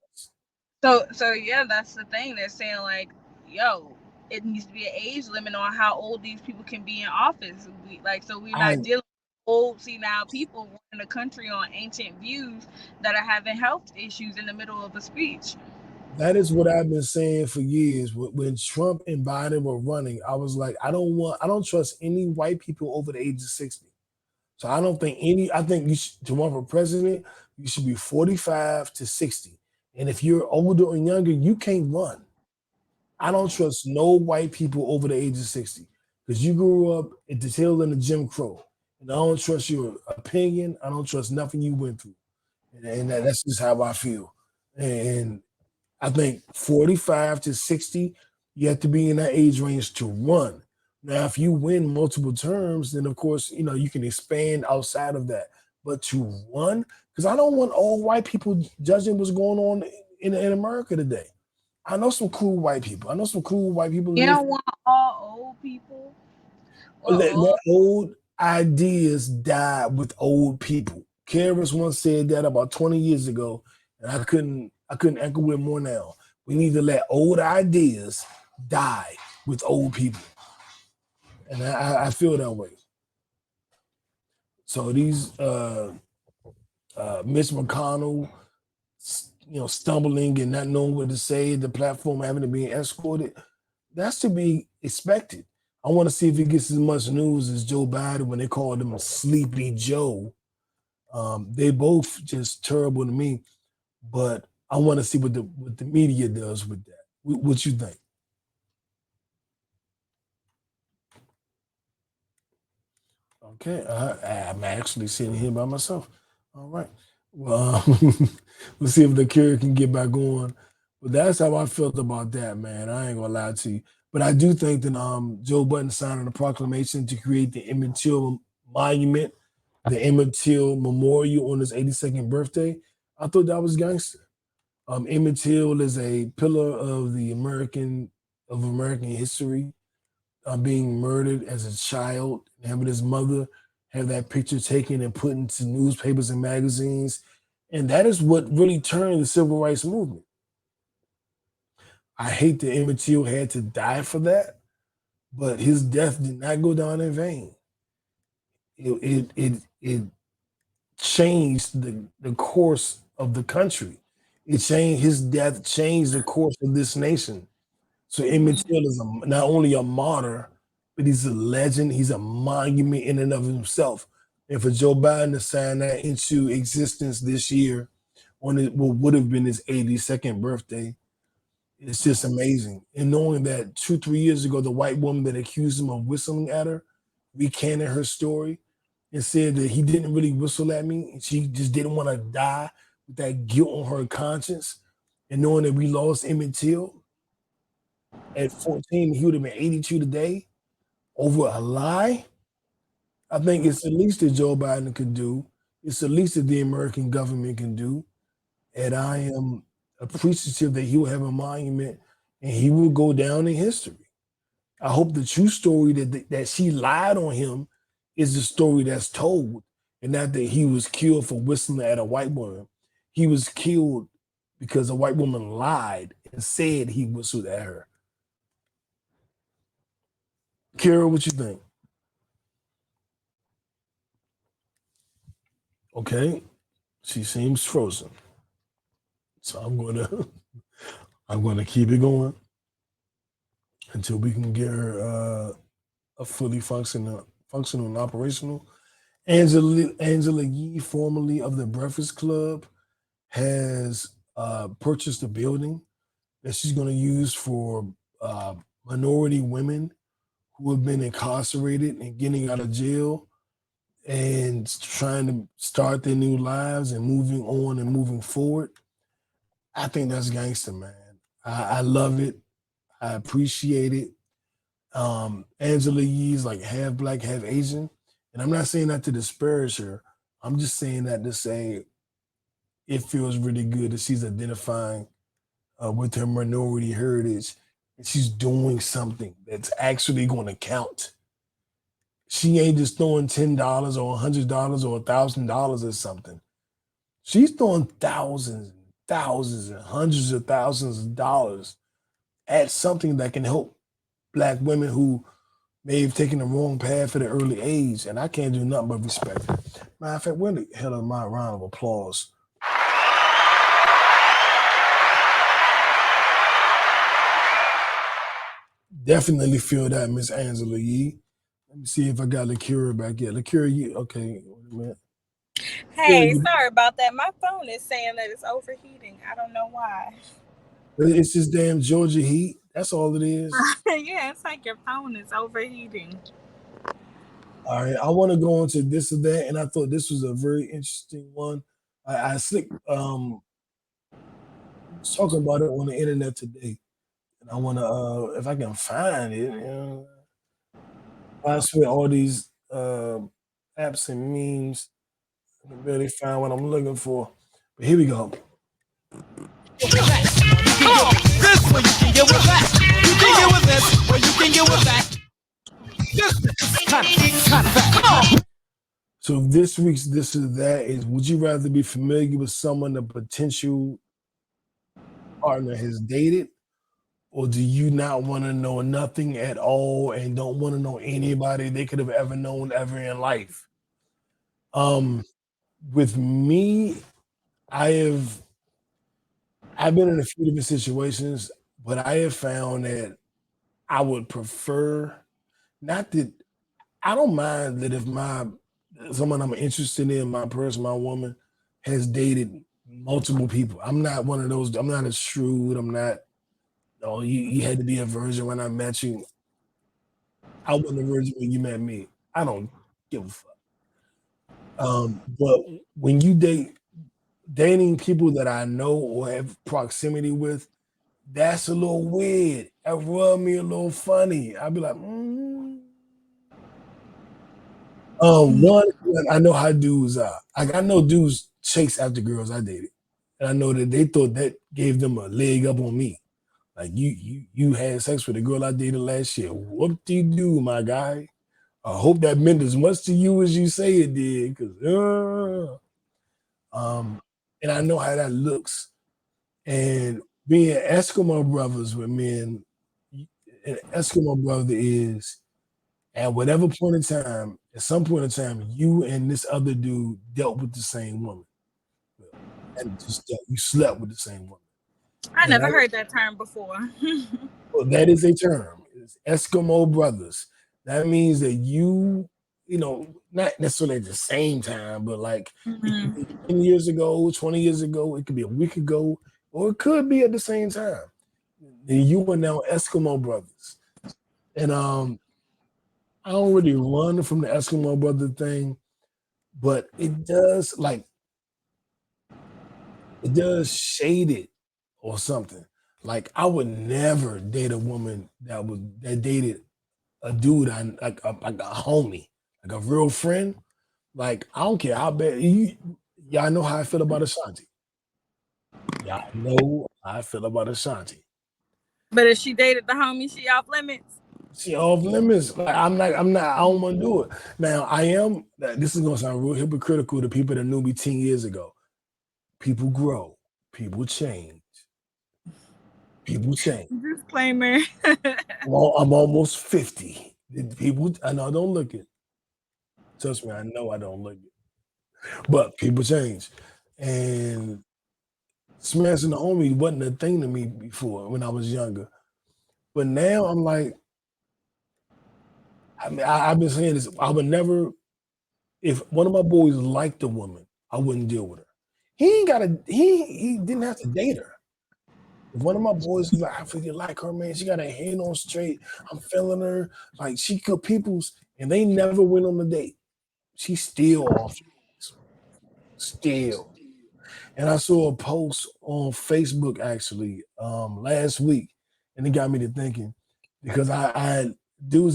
So yeah, that's the thing. They're saying like, yo, it needs to be an age limit on how old these people can be in office. We're not dealing with old senile people running the country on ancient views that are having health issues in the middle of a speech. That is what I've been saying for years. When Trump and Biden were running, I was like, I don't trust any white people over the age of 60. So I think you should, to run for president, you should be 45 to 60. And if you're older or younger, you can't run. I don't trust no white people over the age of 60 because you grew up at the tail end of Jim Crow. And I don't trust your opinion. I don't trust nothing you went through. And that's just how I feel. And I think 45 to 60, you have to be in that age range to run. Now, if you win multiple terms, then of course, you can expand outside of that. But to run, because I don't want old white people judging what's going on in America today. I know some cool white people. You don't want all old people? Let old ideas die with old people. Karis once said that about 20 years ago, and I couldn't echo it more now. We need to let old ideas die with old people. And I feel that way. So these Mitch McConnell, stumbling and not knowing what to say, the platform having to be escorted, that's to be expected. I want to see if he gets as much news as Joe Biden when they called him Sleepy Joe. They both just terrible to me, but I want to see what the media does with that. What you think? Okay, I'm actually sitting here by myself. All right. Well, we'll see if the cure can get back on. But that's how I felt about that, man. I ain't gonna lie to you. But I do think that Joe Budden signing a proclamation to create the Emmett Till Monument, the Emmett Till Memorial on his 82nd birthday. I thought that was gangster. Emmett Till is a pillar of American history, being murdered as a child, having his mother have that picture taken and put into newspapers and magazines. And that is what really turned the civil rights movement. I hate that Emmett Till had to die for that, but his death did not go down in vain. It changed the course of the country. His death changed the course of this nation. So Emmett Till is not only a martyr, but he's a legend. He's a monument in and of himself. And for Joe Biden to sign that into existence this year on what would have been his 82nd birthday, it's just amazing. And knowing that 2-3 years ago, the white woman that accused him of whistling at her recanted her story and said that he didn't really whistle at me. And she just didn't want to die with that guilt on her conscience. And knowing that we lost Emmett Till at 14, he would have been 82 today over a lie. I think it's the least that Joe Biden could do. It's the least that the American government can do. And I am appreciative that he will have a monument and he will go down in history. I hope the true story that she lied on him is the story that's told, and not that he was killed for whistling at a white woman. He was killed because a white woman lied and said he whistled at her. Kara, what you think? Okay, she seems frozen, so I'm gonna keep it going until we can get her a fully functional and operational. Angela Yee, formerly of the Breakfast Club, has purchased a building that she's going to use for minority women who have been incarcerated and getting out of jail and trying to start their new lives and moving on and moving forward. I think that's gangster, man. I love it. I appreciate it. Angela Yee's like half black, half Asian. And I'm not saying that to disparage her. I'm just saying that to say it feels really good that she's identifying with her minority heritage and she's doing something that's actually going to count. She ain't just throwing $10 or $100 or $1,000 or something. She's throwing thousands and thousands and hundreds of thousands of dollars at something that can help black women who may have taken the wrong path at an early age. And I can't do nothing but respect it. Matter of fact, where the hell is my round of applause? Definitely feel that, Miss Angela Yee. Let me see if I got Lakira back yet. Lakira, you okay? Wait a minute. Hey, sorry about that. My phone is saying that it's overheating. I don't know why. It's this damn Georgia heat. That's all it is. Yeah, it's like your phone is overheating. All right, I want to go into this or that, and I thought this was a very interesting one. I was talking about it on the internet today, and I want to, if I can find it, I swear all these apps and memes, I can barely find what I'm looking for. But here we go. This way you can get with that. You can get with this, or you can get with that. This kind of fast. Come on. So this week's this or that is: would you rather be familiar with someone the potential partner has dated, or do you not want to know nothing at all and don't want to know anybody they could have ever known ever in life? With me, I've been in a few different situations, but I have found that I would prefer not that I don't mind that if someone I'm interested in, my person, my woman, has dated multiple people. I'm not one of those. I'm not a shrewd. I'm not. Oh, you had to be a virgin when I met you. I wasn't a virgin when you met me. I don't give a fuck. But when you dating people that I know or have proximity with, that's a little weird. That rub me a little funny. I'd be like, one, I know how dudes are. I know dudes chase after girls I dated, and I know that they thought that gave them a leg up on me. Like you had sex with a girl I dated last year. Whoop-de-doo, my guy. I hope that meant as much to you as you say it did, and I know how that looks. And being Eskimo brothers with men, an Eskimo brother is at whatever point in time, at some point in time, you and this other dude dealt with the same woman. And just you slept with the same woman. I never heard that term before. Well, that is a term. It's Eskimo brothers. That means that not necessarily at the same time, but like it could be 10 years ago, 20 years ago, it could be a week ago, or it could be at the same time. And you are now Eskimo brothers. And I don't really run from the Eskimo brother thing, but it does shade it or something. Like I would never date a woman that dated a dude like a homie. like a real friend. Like I don't care how bad y'all know how I feel about Ashanti. Y'all know how I feel about Ashanti. But if she dated the homie, she off limits. She off limits. Like I don't want to do it. Now I am. This is gonna sound real hypocritical to people that knew me 10 years ago. People grow. People change. People change. Disclaimer. I'm almost 50. People, I know I don't look it. Trust me, I know I don't look it. But people change. And smashing the homie wasn't a thing to me before when I was younger. But now I'm like, I mean, I've been saying this. I would never, if one of my boys liked a woman, I wouldn't deal with her. He didn't have to date her. If one of my boys was like, I feel you like her, man, she got her head on straight. I'm feeling her. Like she could people's, and they never went on a date. She's still off. Still. And I saw a post on Facebook actually last week, and it got me to thinking because I had a dude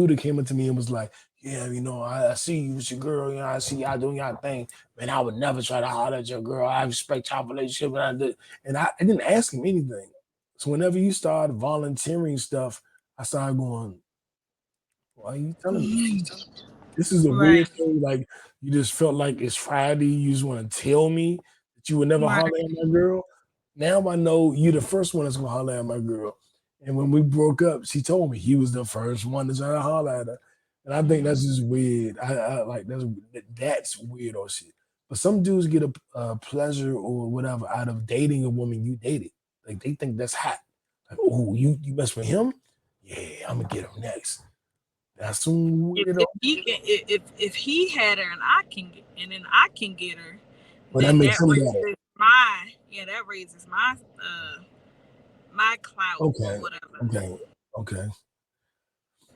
that came up to me and was like, "Yeah, you know, I see you with your girl, you know, I see y'all doing y'all thing, man. I would never try to holler at your girl. I respect y'all relationship, and I didn't ask him anything. So whenever you start volunteering stuff, I started going, "Why are you telling me?" This is a Right. weird thing. Like you just felt like it's Friday. You just want to tell me that you would never Right. holler at my girl. Now I know you're the first one that's gonna holler at my girl. And when we broke up, she told me he was the first one to try to holler at her. And I think that's just weird. I like that's weird or shit. But some dudes get a pleasure or whatever out of dating a woman you dated. Like they think that's hot. Like, oh, you mess with him? Yeah, I'm gonna get him next. That's some weirdo. If he had her and I can get and then I can get her, But that then makes him better. that raises my my clout or Okay. whatever. Okay.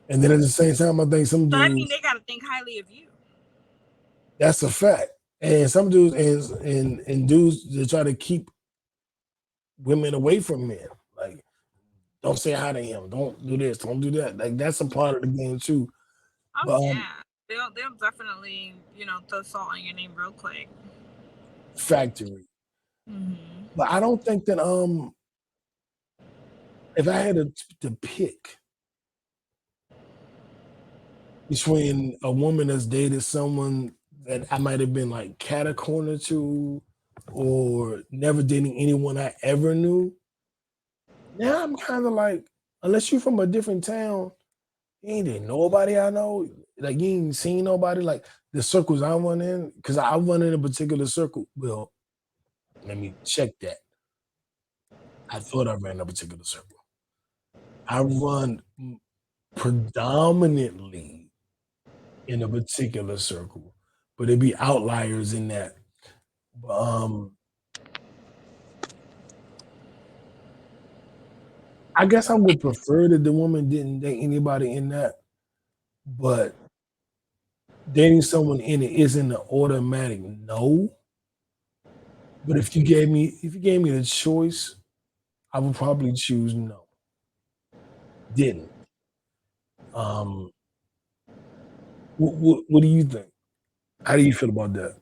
And then at the same time, I think some So I mean dudes, they gotta think highly of you. that's a fact. And some dudes and dudes that try to keep women away from men. Like, don't say hi to him. Don't do this. Don't do that. Like that's a part of the game too. Oh But yeah. They'll definitely, throw salt on your name real quick. factory. Mm-hmm. But I don't think that if I had to pick between a woman that's dated someone that I might have been like cat a corner to or never dating anyone I ever knew. Now I'm kind of like, unless you're from a different town, you ain't dating nobody I know. Like you ain't seen nobody. Like the circles I run in, because I run in a particular circle. Well, let me check that. I thought I ran a particular circle. I run predominantly in a particular circle, but it'd be outliers in that. I guess I would prefer that the woman didn't date anybody in that, but dating someone in it isn't an automatic no. But if you gave me the choice, I would probably choose no. Didn't. Um, what do you think? How do you feel about that?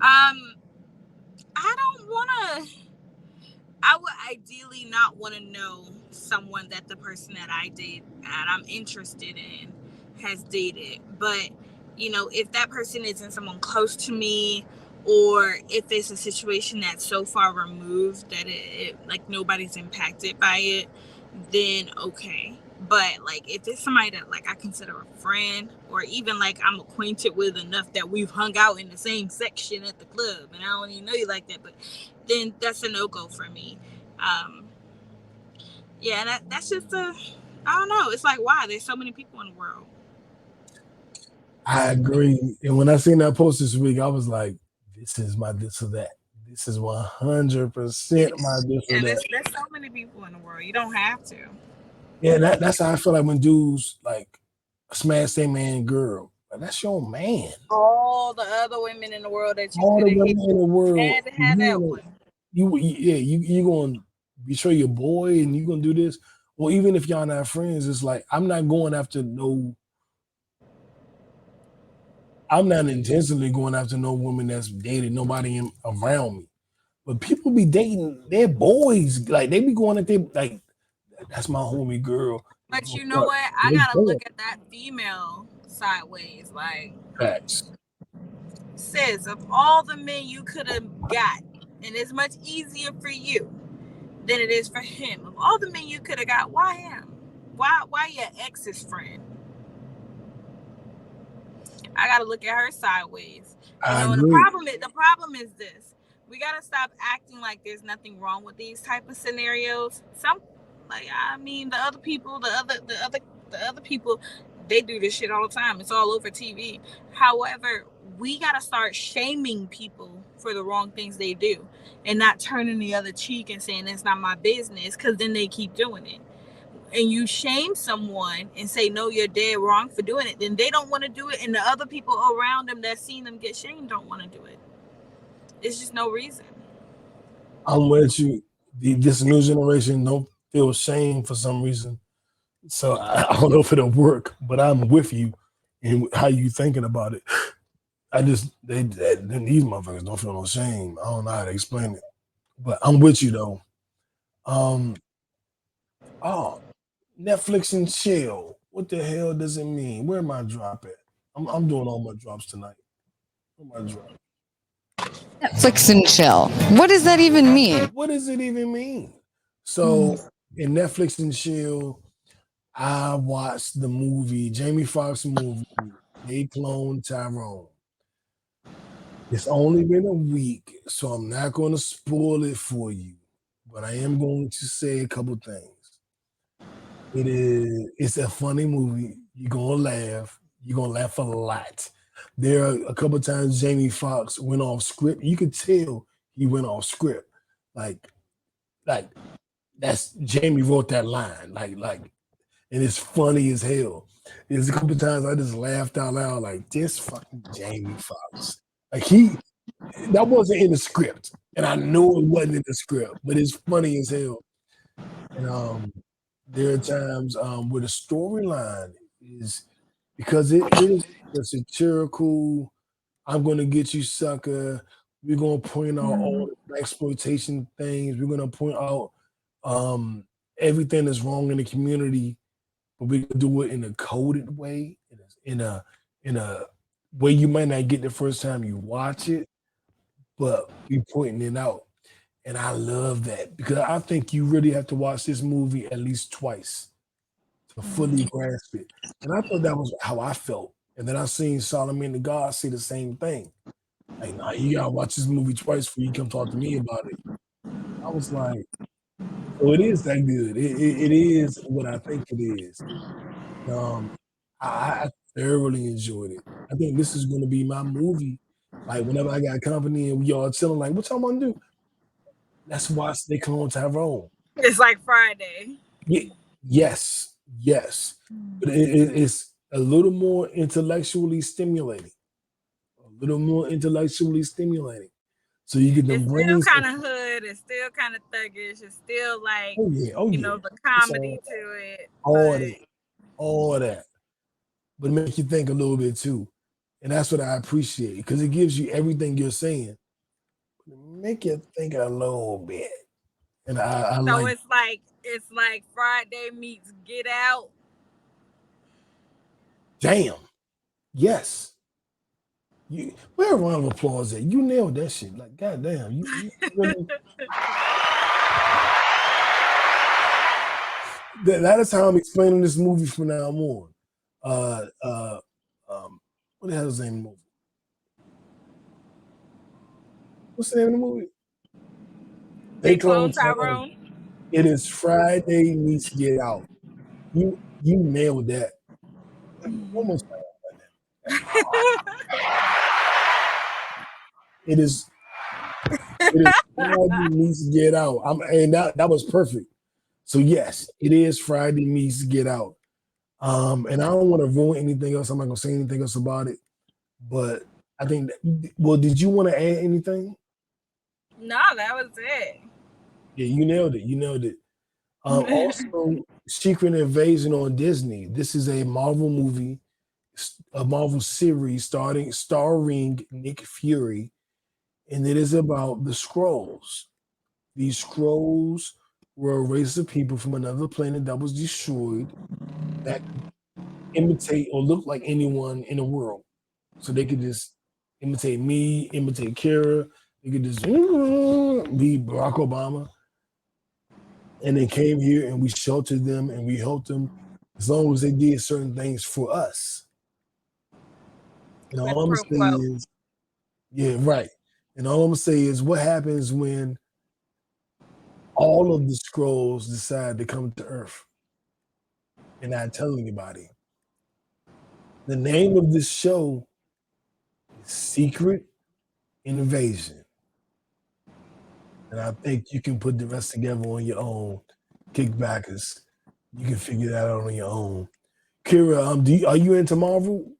I don't wanna I would ideally not want to know someone that the person that I date that I'm interested in has dated. But, if that person isn't someone close to me, or if it's a situation that's so far removed that like nobody's impacted by it, then okay. But like if it's somebody that like I consider a friend, or even like I'm acquainted with enough that we've hung out in the same section at the club and I don't even know you like that, but then that's a no-go for me. Um, yeah, that's just I don't know. It's like, why? There's so many people in the world. I agree. And when I seen that post this week, I was like, this is my this or that. This is 100% my this or Yeah, that. there's so many people in the world. You don't have to. Yeah, that's how I feel like when dudes like smash their man girl. Like, that's your man. All the other women in the world that you All could the have hit, women in the world, had to have that one. you gonna betray your boy and you gonna do this. Well, even if y'all not friends, it's like I'm not going after no I'm not intentionally going after no woman that's dated nobody around me. But people be dating their boys. Like they be going at their like that's my homie girl. But you know what? I They gotta going look at that female sideways. Like, facts. sis, of all the men you could have got, and it's much easier for you than it is for him. Of all the men you could have got, why him? Why your ex's friend? I gotta look at her sideways. You I know, and agree. the problem is this. We gotta stop acting like there's nothing wrong with these type of scenarios. The other people, the other people, they do this shit all the time. It's all over TV. However, we gotta start shaming people for the wrong things they do and not turning the other cheek and saying it's not my business, because then they keep doing it. And you shame someone and say, no, you're dead wrong for doing it, then they don't want to do it, and the other people around them that seen them get shamed don't want to do it. It's just no reason. I'm with you. This new generation don't feel shame for some reason. So I don't know if it'll work, but I'm with you in how you thinking about it. I just these motherfuckers don't feel no shame. I don't know how to explain it, but I'm with you though. Oh, Netflix and chill. What the hell does it mean? Where my drop at? I'm doing all my drops tonight. Where my drop? Netflix and chill. What does that even mean? What does it even mean? So in Netflix and chill, I watched the movie, Jamie Foxx movie, They Clone Tyrone. It's only been a week, so I'm not going to spoil it for you, but I am going to say a couple things. It's a funny movie. You're gonna laugh. You're gonna laugh a lot. There are a couple times Jamie Foxx went off script. You could tell he went off script. Like that's Jamie wrote that line. And it's funny as hell. There's a couple times I just laughed out loud, like this fucking Jamie Foxx. Like that wasn't in the script, and I know it wasn't in the script, but it's funny as hell. And there are times where the storyline is because it is a satirical. I'm gonna get you, sucker. We're gonna point out all the exploitation things. We're gonna point out everything that's wrong in the community, but we can do it in a coded way, in a way you might not get the first time you watch it, but we pointing it out. And I love that because I think you really have to watch this movie at least twice to fully grasp it. And I thought that was how I felt. And then I seen Solomon the God say the same thing. Like, nah, you gotta watch this movie twice before you come talk to me about it. I was like, so it is that good. It is what I think it is. I thoroughly enjoyed it. I think this is gonna be my movie. Like whenever I got company and we all chilling, like, what y'all wanna do? Let's watch They Clone Tyrone. It's like Friday. Yes. But it's a little more intellectually stimulating. So you get the It's still brains. kind of hood. It's still kind of thuggish. It's still like, the comedy to it. All that. But it makes you think a little bit too. And that's what I appreciate because it gives you everything you're saying. Make you think a little bit. And I So like it's like Friday meets Get Out. damn. Yes. Where a round of applause at? You nailed that shit. Like, goddamn. You really... that is how I'm explaining this movie from now on. What the hell is the name of the movie? What's the name of the movie? They Clone Tyrone. It is Friday meets Get Out. You nailed that. One more time. It is Friday meets Get Out. And that was perfect. So yes, it is Friday meets Get Out. And I don't want to ruin anything else. I'm not gonna say anything else about it. But I think did you want to add anything? No, that was it. Yeah, you nailed it. Also, Secret Invasion on Disney. This is a Marvel movie. a Marvel series starring Nick Fury, and it is about the Skrulls. These Skrulls were a race of people from another planet that was destroyed that could imitate or look like anyone in the world. So they could just imitate me, imitate Kara. They could just be Barack Obama. And they came here and we sheltered them and we helped them as long as they did certain things for us. And all I'm gonna say is, yeah, right. And all I'm gonna say is, what happens when all of the Skrulls decide to come to Earth and not tell anybody? The name of this show is Secret Invasion. And I think you can put the rest together on your own. Kickbackers, you can figure that out on your own. Kira, are you into Marvel?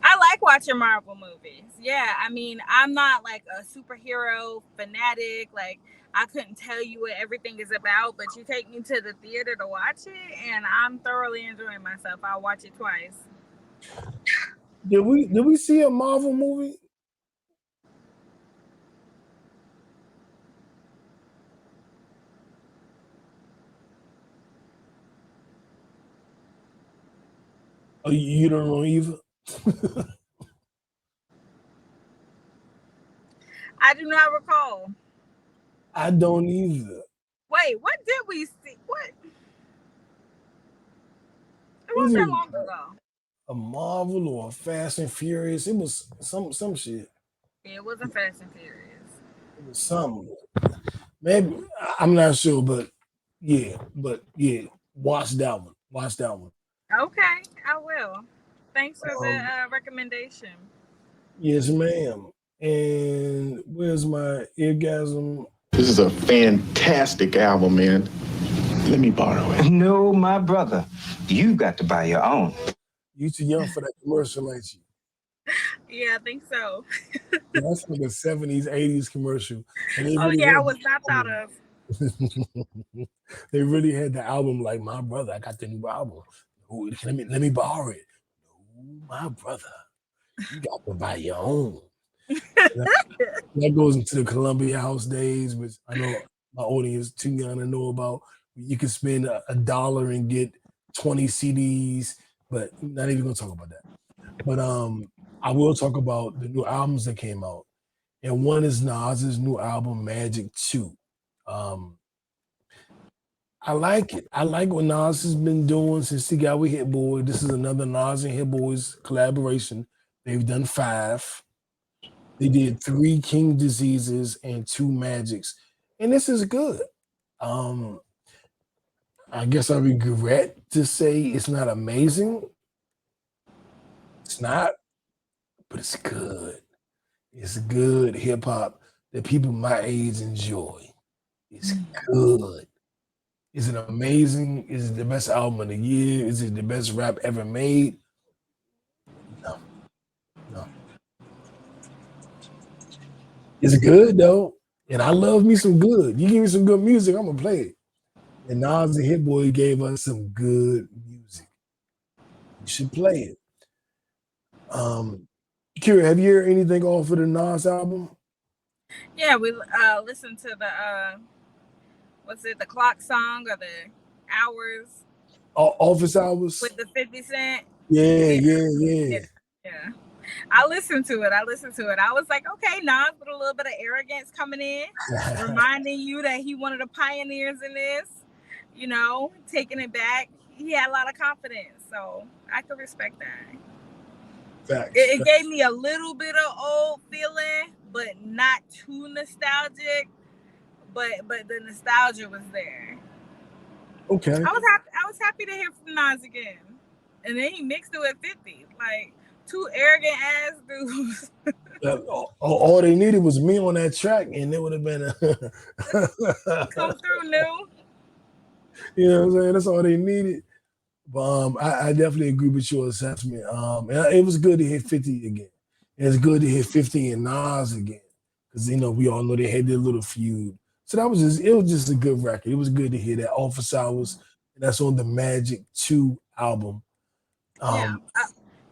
I like watching Marvel movies. Yeah, I mean, I'm not like a superhero fanatic. Like, I couldn't tell you what everything is about, but you take me to the theater to watch it, and I'm thoroughly enjoying myself. I'll watch it twice. Did we see a Marvel movie? Oh, you don't know either? I do not recall. I don't either. Wait, what did we see? What? It wasn't that long ago. A Marvel or a Fast and Furious? It was some shit. It wasn't Fast and Furious. It was something. Maybe I'm not sure, but yeah, watch that one. Watch that one. Okay, I will. Thanks for the recommendation. Yes, ma'am. And where's my eargasm? This is a fantastic album, man. Let me borrow it. No, my brother. You got to buy your own. You too young for that commercial, ain't you? Yeah, I think so. That's like a 70s, 80s commercial. And Oh, really yeah, I was not thought of. They really had the album like, my brother, I got the new album. Ooh, let me borrow it. No, my brother, you got to buy your own. That goes into the Columbia House days, which I know my audience too young to know about. You can spend $1 and get 20 CDs, but not even gonna talk about that. But I will talk about the new albums that came out. And one is Nas's new album, Magic 2. I like it. I like what Nas has been doing since he got with Hit Boy. This is another Nas and Hit Boys collaboration. They've done 5. They did 3 King Diseases and 2 Magics. And this is good. I guess I regret to say it's not amazing. It's not, but it's good. It's good hip hop that people my age enjoy. It's good. Is it amazing? Is it the best album of the year? Is it the best rap ever made? No. It's good though. And I love me some good. You give me some good music, I'm gonna play it. And Nas and Hit Boy gave us some good music. You should play it. Kira, have you heard anything off of the Nas album? Yeah, we listened to the the clock song or the hours? Office Hours? With the 50 Cent? Yeah. I listened to it. I was like, okay, Nas with a little bit of arrogance coming in, reminding you that he one of the pioneers in this, taking it back. He had a lot of confidence, so I could respect that. Facts. It gave me a little bit of old feeling, but not too nostalgic. But the nostalgia was there. Okay. I was happy to hear from Nas again, and then he mixed it with 50, like 2 arrogant ass dudes. All they needed was me on that track, and it would have been come through new. You know what I'm saying? That's all they needed. But I definitely agree with your assessment. And it was good to hit 50 again. And it's good to hit 50 and Nas again, because we all know they had their little feud. So it was just a good record. It was good to hear that. Office Hours, and that's on the Magic 2 album.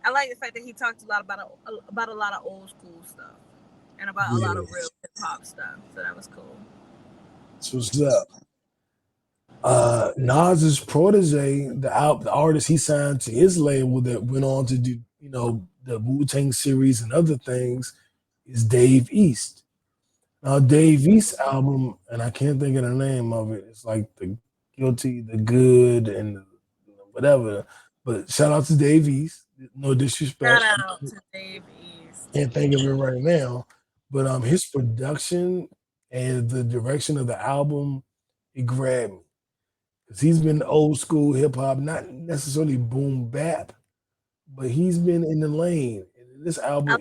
I like the fact that he talked a lot about a lot of old school stuff and about a lot of real hip hop stuff. So that was cool. So what's up? Nas's protege, the artist he signed to his label that went on to do, the Wu-Tang series and other things, is Dave East. Now, Dave East's album, and I can't think of the name of it. It's like the Guilty, the Good, and the whatever. But shout out to Dave East. No disrespect. Shout out to Dave East. Can't think of it right now. But his production and the direction of the album, it grabbed me. Because he's been old school hip hop, not necessarily boom bap, but he's been in the lane. And this album,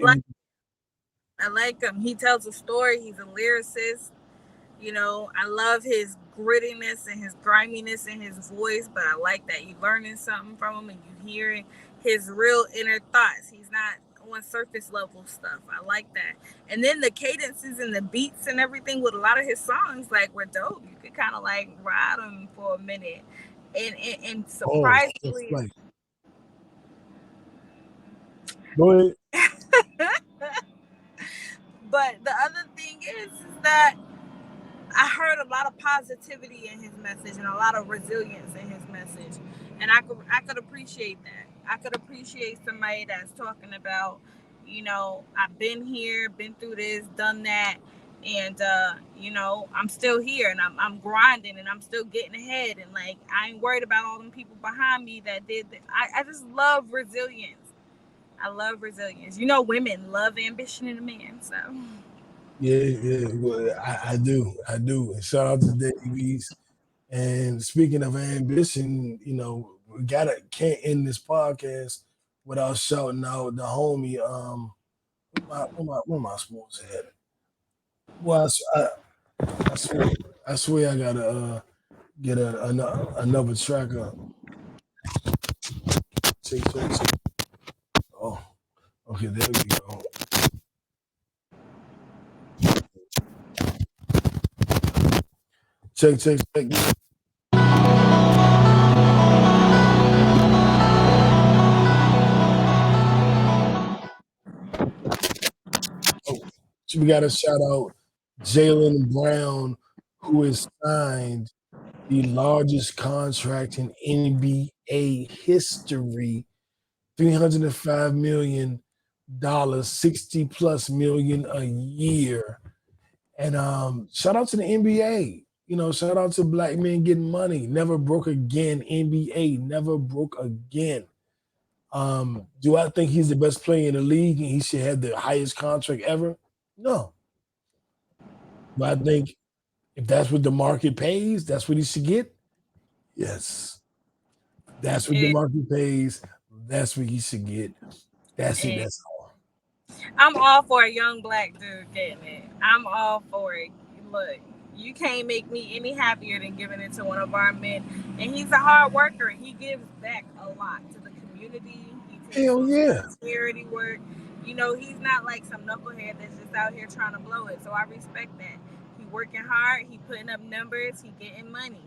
I like him. He tells a story. He's a lyricist. I love his grittiness and his griminess in his voice, but I like that you're learning something from him and you hearing his real inner thoughts. He's not on surface level stuff. I like that. And then the cadences and the beats and everything with a lot of his songs were dope. You could kind of ride them for a minute. And surprisingly... Go ahead. But the other thing is that I heard a lot of positivity in his message and a lot of resilience in his message. And I could appreciate that. I could appreciate somebody that's talking about, I've been here, been through this, done that. And, I'm still here and I'm grinding and I'm still getting ahead. And I ain't worried about all them people behind me that did that. I just love resilience. I love resilience. Women love ambition in a man, so... Yeah. Well, I do. And shout out to Dave East. And speaking of ambition, we can't end this podcast without shouting out the homie. Where my sports at? Well, I swear I gotta get another track up. Check. Oh, okay, there we go. Check. So we got to shout out Jaylen Brown, who has signed the largest contract in NBA history, $305 million, 60 plus million a year. And shout out to the NBA. Shout out to black men getting money. Never broke again. NBA never broke again. Do I think he's the best player in the league and he should have the highest contract ever? No. But I think if that's what the market pays, that's what he should get. Yes. That's what the market pays. That's what he should get. That's it. That's all. I'm all for a young black dude getting it. I'm all for it. Look, you can't make me any happier than giving it to one of our men. And he's a hard worker. He gives back a lot to the community. Hell yeah. Charity work. He's not like some knucklehead that's just out here trying to blow it. So I respect that. He working hard. He putting up numbers. He getting money.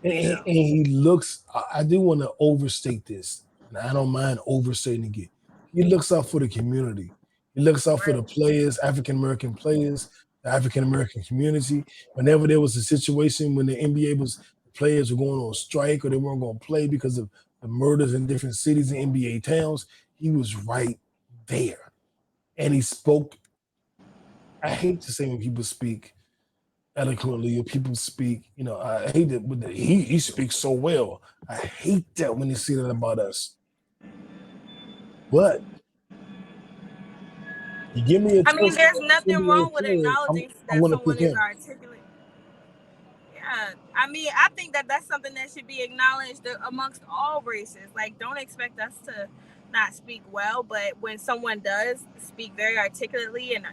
And he looks, I do want to overstate this. And I don't mind overstating it. He looks out for the community. He looks out for the players, African-American players, the African-American community. Whenever there was a situation when the NBA players were going on strike or they weren't going to play because of the murders in different cities and NBA towns, he was right there. And he spoke, I hate to say when people speak eloquently or people speak, I hate that, but he speaks so well. I hate that when they say that about us. But you give me there's nothing wrong with acknowledging that someone is articulate. Yeah, I think that that's something that should be acknowledged amongst all races. Don't expect us to not speak well, but when someone does speak very articulately and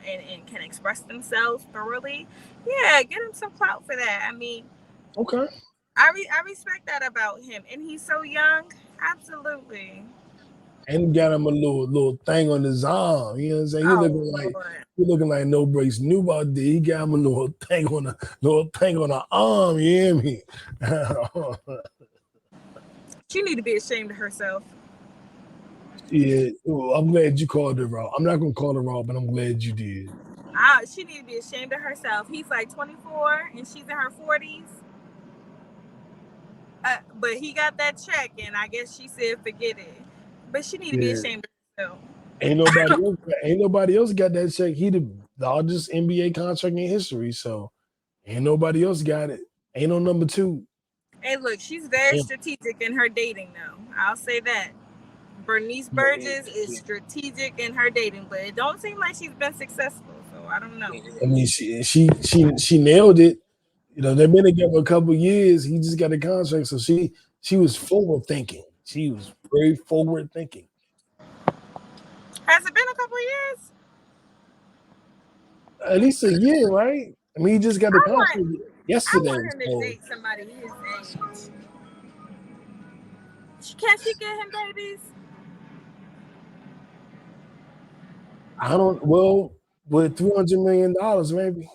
can express themselves thoroughly, yeah, get him some clout for that. Okay. I respect that about him, and he's so young. Absolutely. And got him a little thing on his arm. You know what I'm saying? He looking like no brace knew about that. He got him a little thing on the arm. You hear me? She need to be ashamed of herself. Yeah, well, I'm glad you called her raw. I'm not gonna call her raw, but I'm glad you did. She need to be ashamed of herself. He's like 24 and she's in her 40s. But he got that check, and I guess she said forget it. But she need to be Yeah. ashamed of herself. Ain't nobody else got that check. He the largest NBA contract in history, so ain't nobody else got it. Ain't no number two. Hey, look, she's very strategic in her dating, though. I'll say that. Bernice Burgess is strategic in her dating, but it don't seem like she's been successful. So I don't know. I mean, she nailed it. You know, they've been together a couple years. He just got a contract, so she was forward thinking. She was very forward thinking. Has it been a couple years? At least a year, right? I mean, he just got the contract yesterday. I want him to date somebody his age. Can she get him babies? I don't. Well, with $300 million, maybe.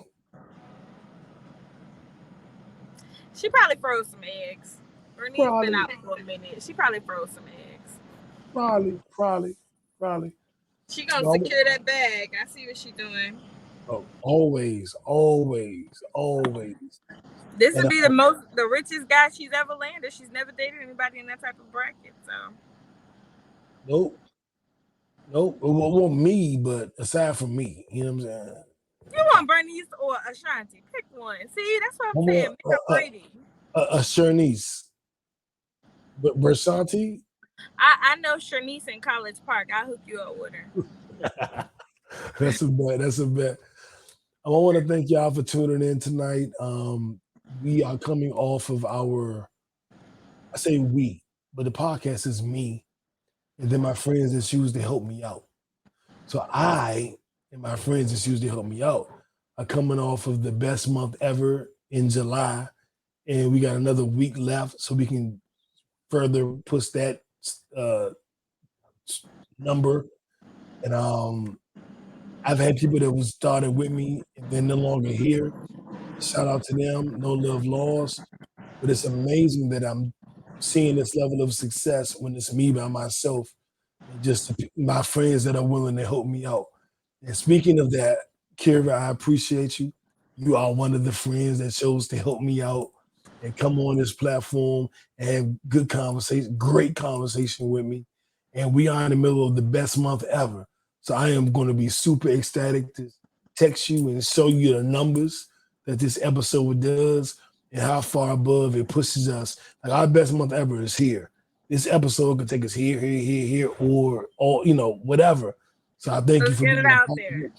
She probably froze some eggs. Bernice been out for a minute. She probably froze some eggs. Probably. She gonna secure that bag. I see what she doing. Oh, always. This would be the richest guy she's ever landed. She's never dated anybody in that type of bracket. So. Nope. Well, me, but aside from me, you know what I'm saying? You want Bernice or Ashanti? Pick one. See, that's what I'm saying. Make her pretty. Shanice. But Bersanti? I know Shanice in College Park. I'll hook you up with her. That's a bet. I want to thank y'all for tuning in tonight. We are coming off of I say we, but the podcast is me. And then my friends that choose to help me out. So I and my friends that choose to help me out are coming off of the best month ever in July. And we got another week left so we can further push that number. And I've had people that was started with me and they're no longer here. Shout out to them, no love lost. But it's amazing that I'm seeing this level of success when it's me by myself and just my friends that are willing to help me out. And speaking of that, Kira, I appreciate you. You are one of the friends that chose to help me out and come on this platform and have good conversation, great conversation with me. And we are in the middle of the best month ever. So I am going to be super ecstatic to text you and show you the numbers that this episode does and how far above it pushes us. Like our best month ever is here. This episode could take us here, or whatever. So I thank you for getting it out there.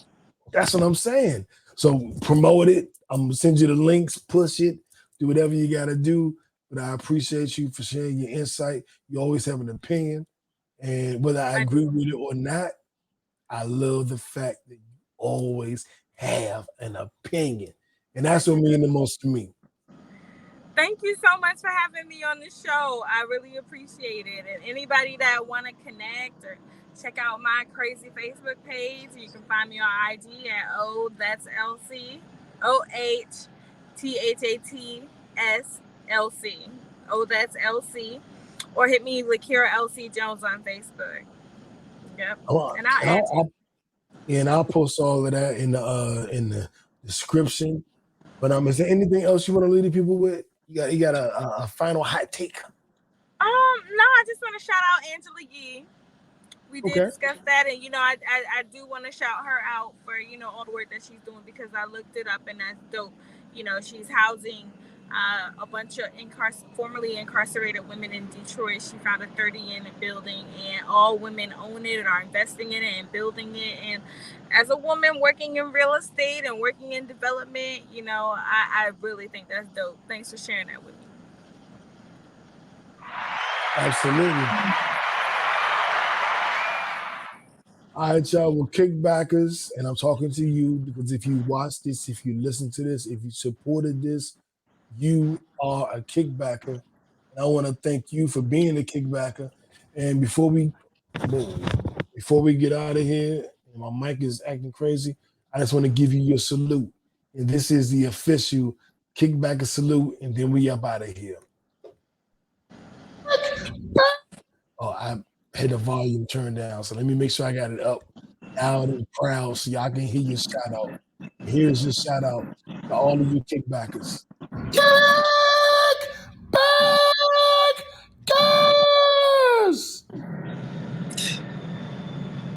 That's what I'm saying. So promote it. I'm gonna send you the links, push it, do whatever you gotta do. But I appreciate you for sharing your insight. You always have an opinion. And whether I agree with it or not, I love the fact that you always have an opinion. And that's what means the most to me. Thank you so much for having me on the show. I really appreciate it. And anybody that want to connect or check out my crazy Facebook page, you can find me on IG at that's LC, OHTHATSLC. That's LC. Or hit me with Kira LC Jones on Facebook. Yep. And I'll add you. And I'll post all of that in the description. But is there anything else you want to leave the people with? You got a final hot take? No, I just want to shout out Angela Yee. We did discuss that, and I do want to shout her out for all the work that she's doing, because I looked it up and that's dope. She's housing a bunch of formerly incarcerated women in Detroit. She found a 30-unit building, and all women own it and are investing in it and building it. And as a woman working in real estate and working in development, I really think that's dope. Thanks for sharing that with me. Absolutely. All right, y'all. Well, Kickbackers, and I'm talking to you because if you watch this, if you listen to this, if you supported this, you are a kickbacker. And I want to thank you for being a kickbacker. And before we get out of here, and my mic is acting crazy, I just want to give you your salute. And this is the official kickbacker salute, and then we up out of here. Oh, had the volume turned down. So let me make sure I got it up loud and proud so y'all can hear your shout out. Here's your shout out to all of you kickbackers.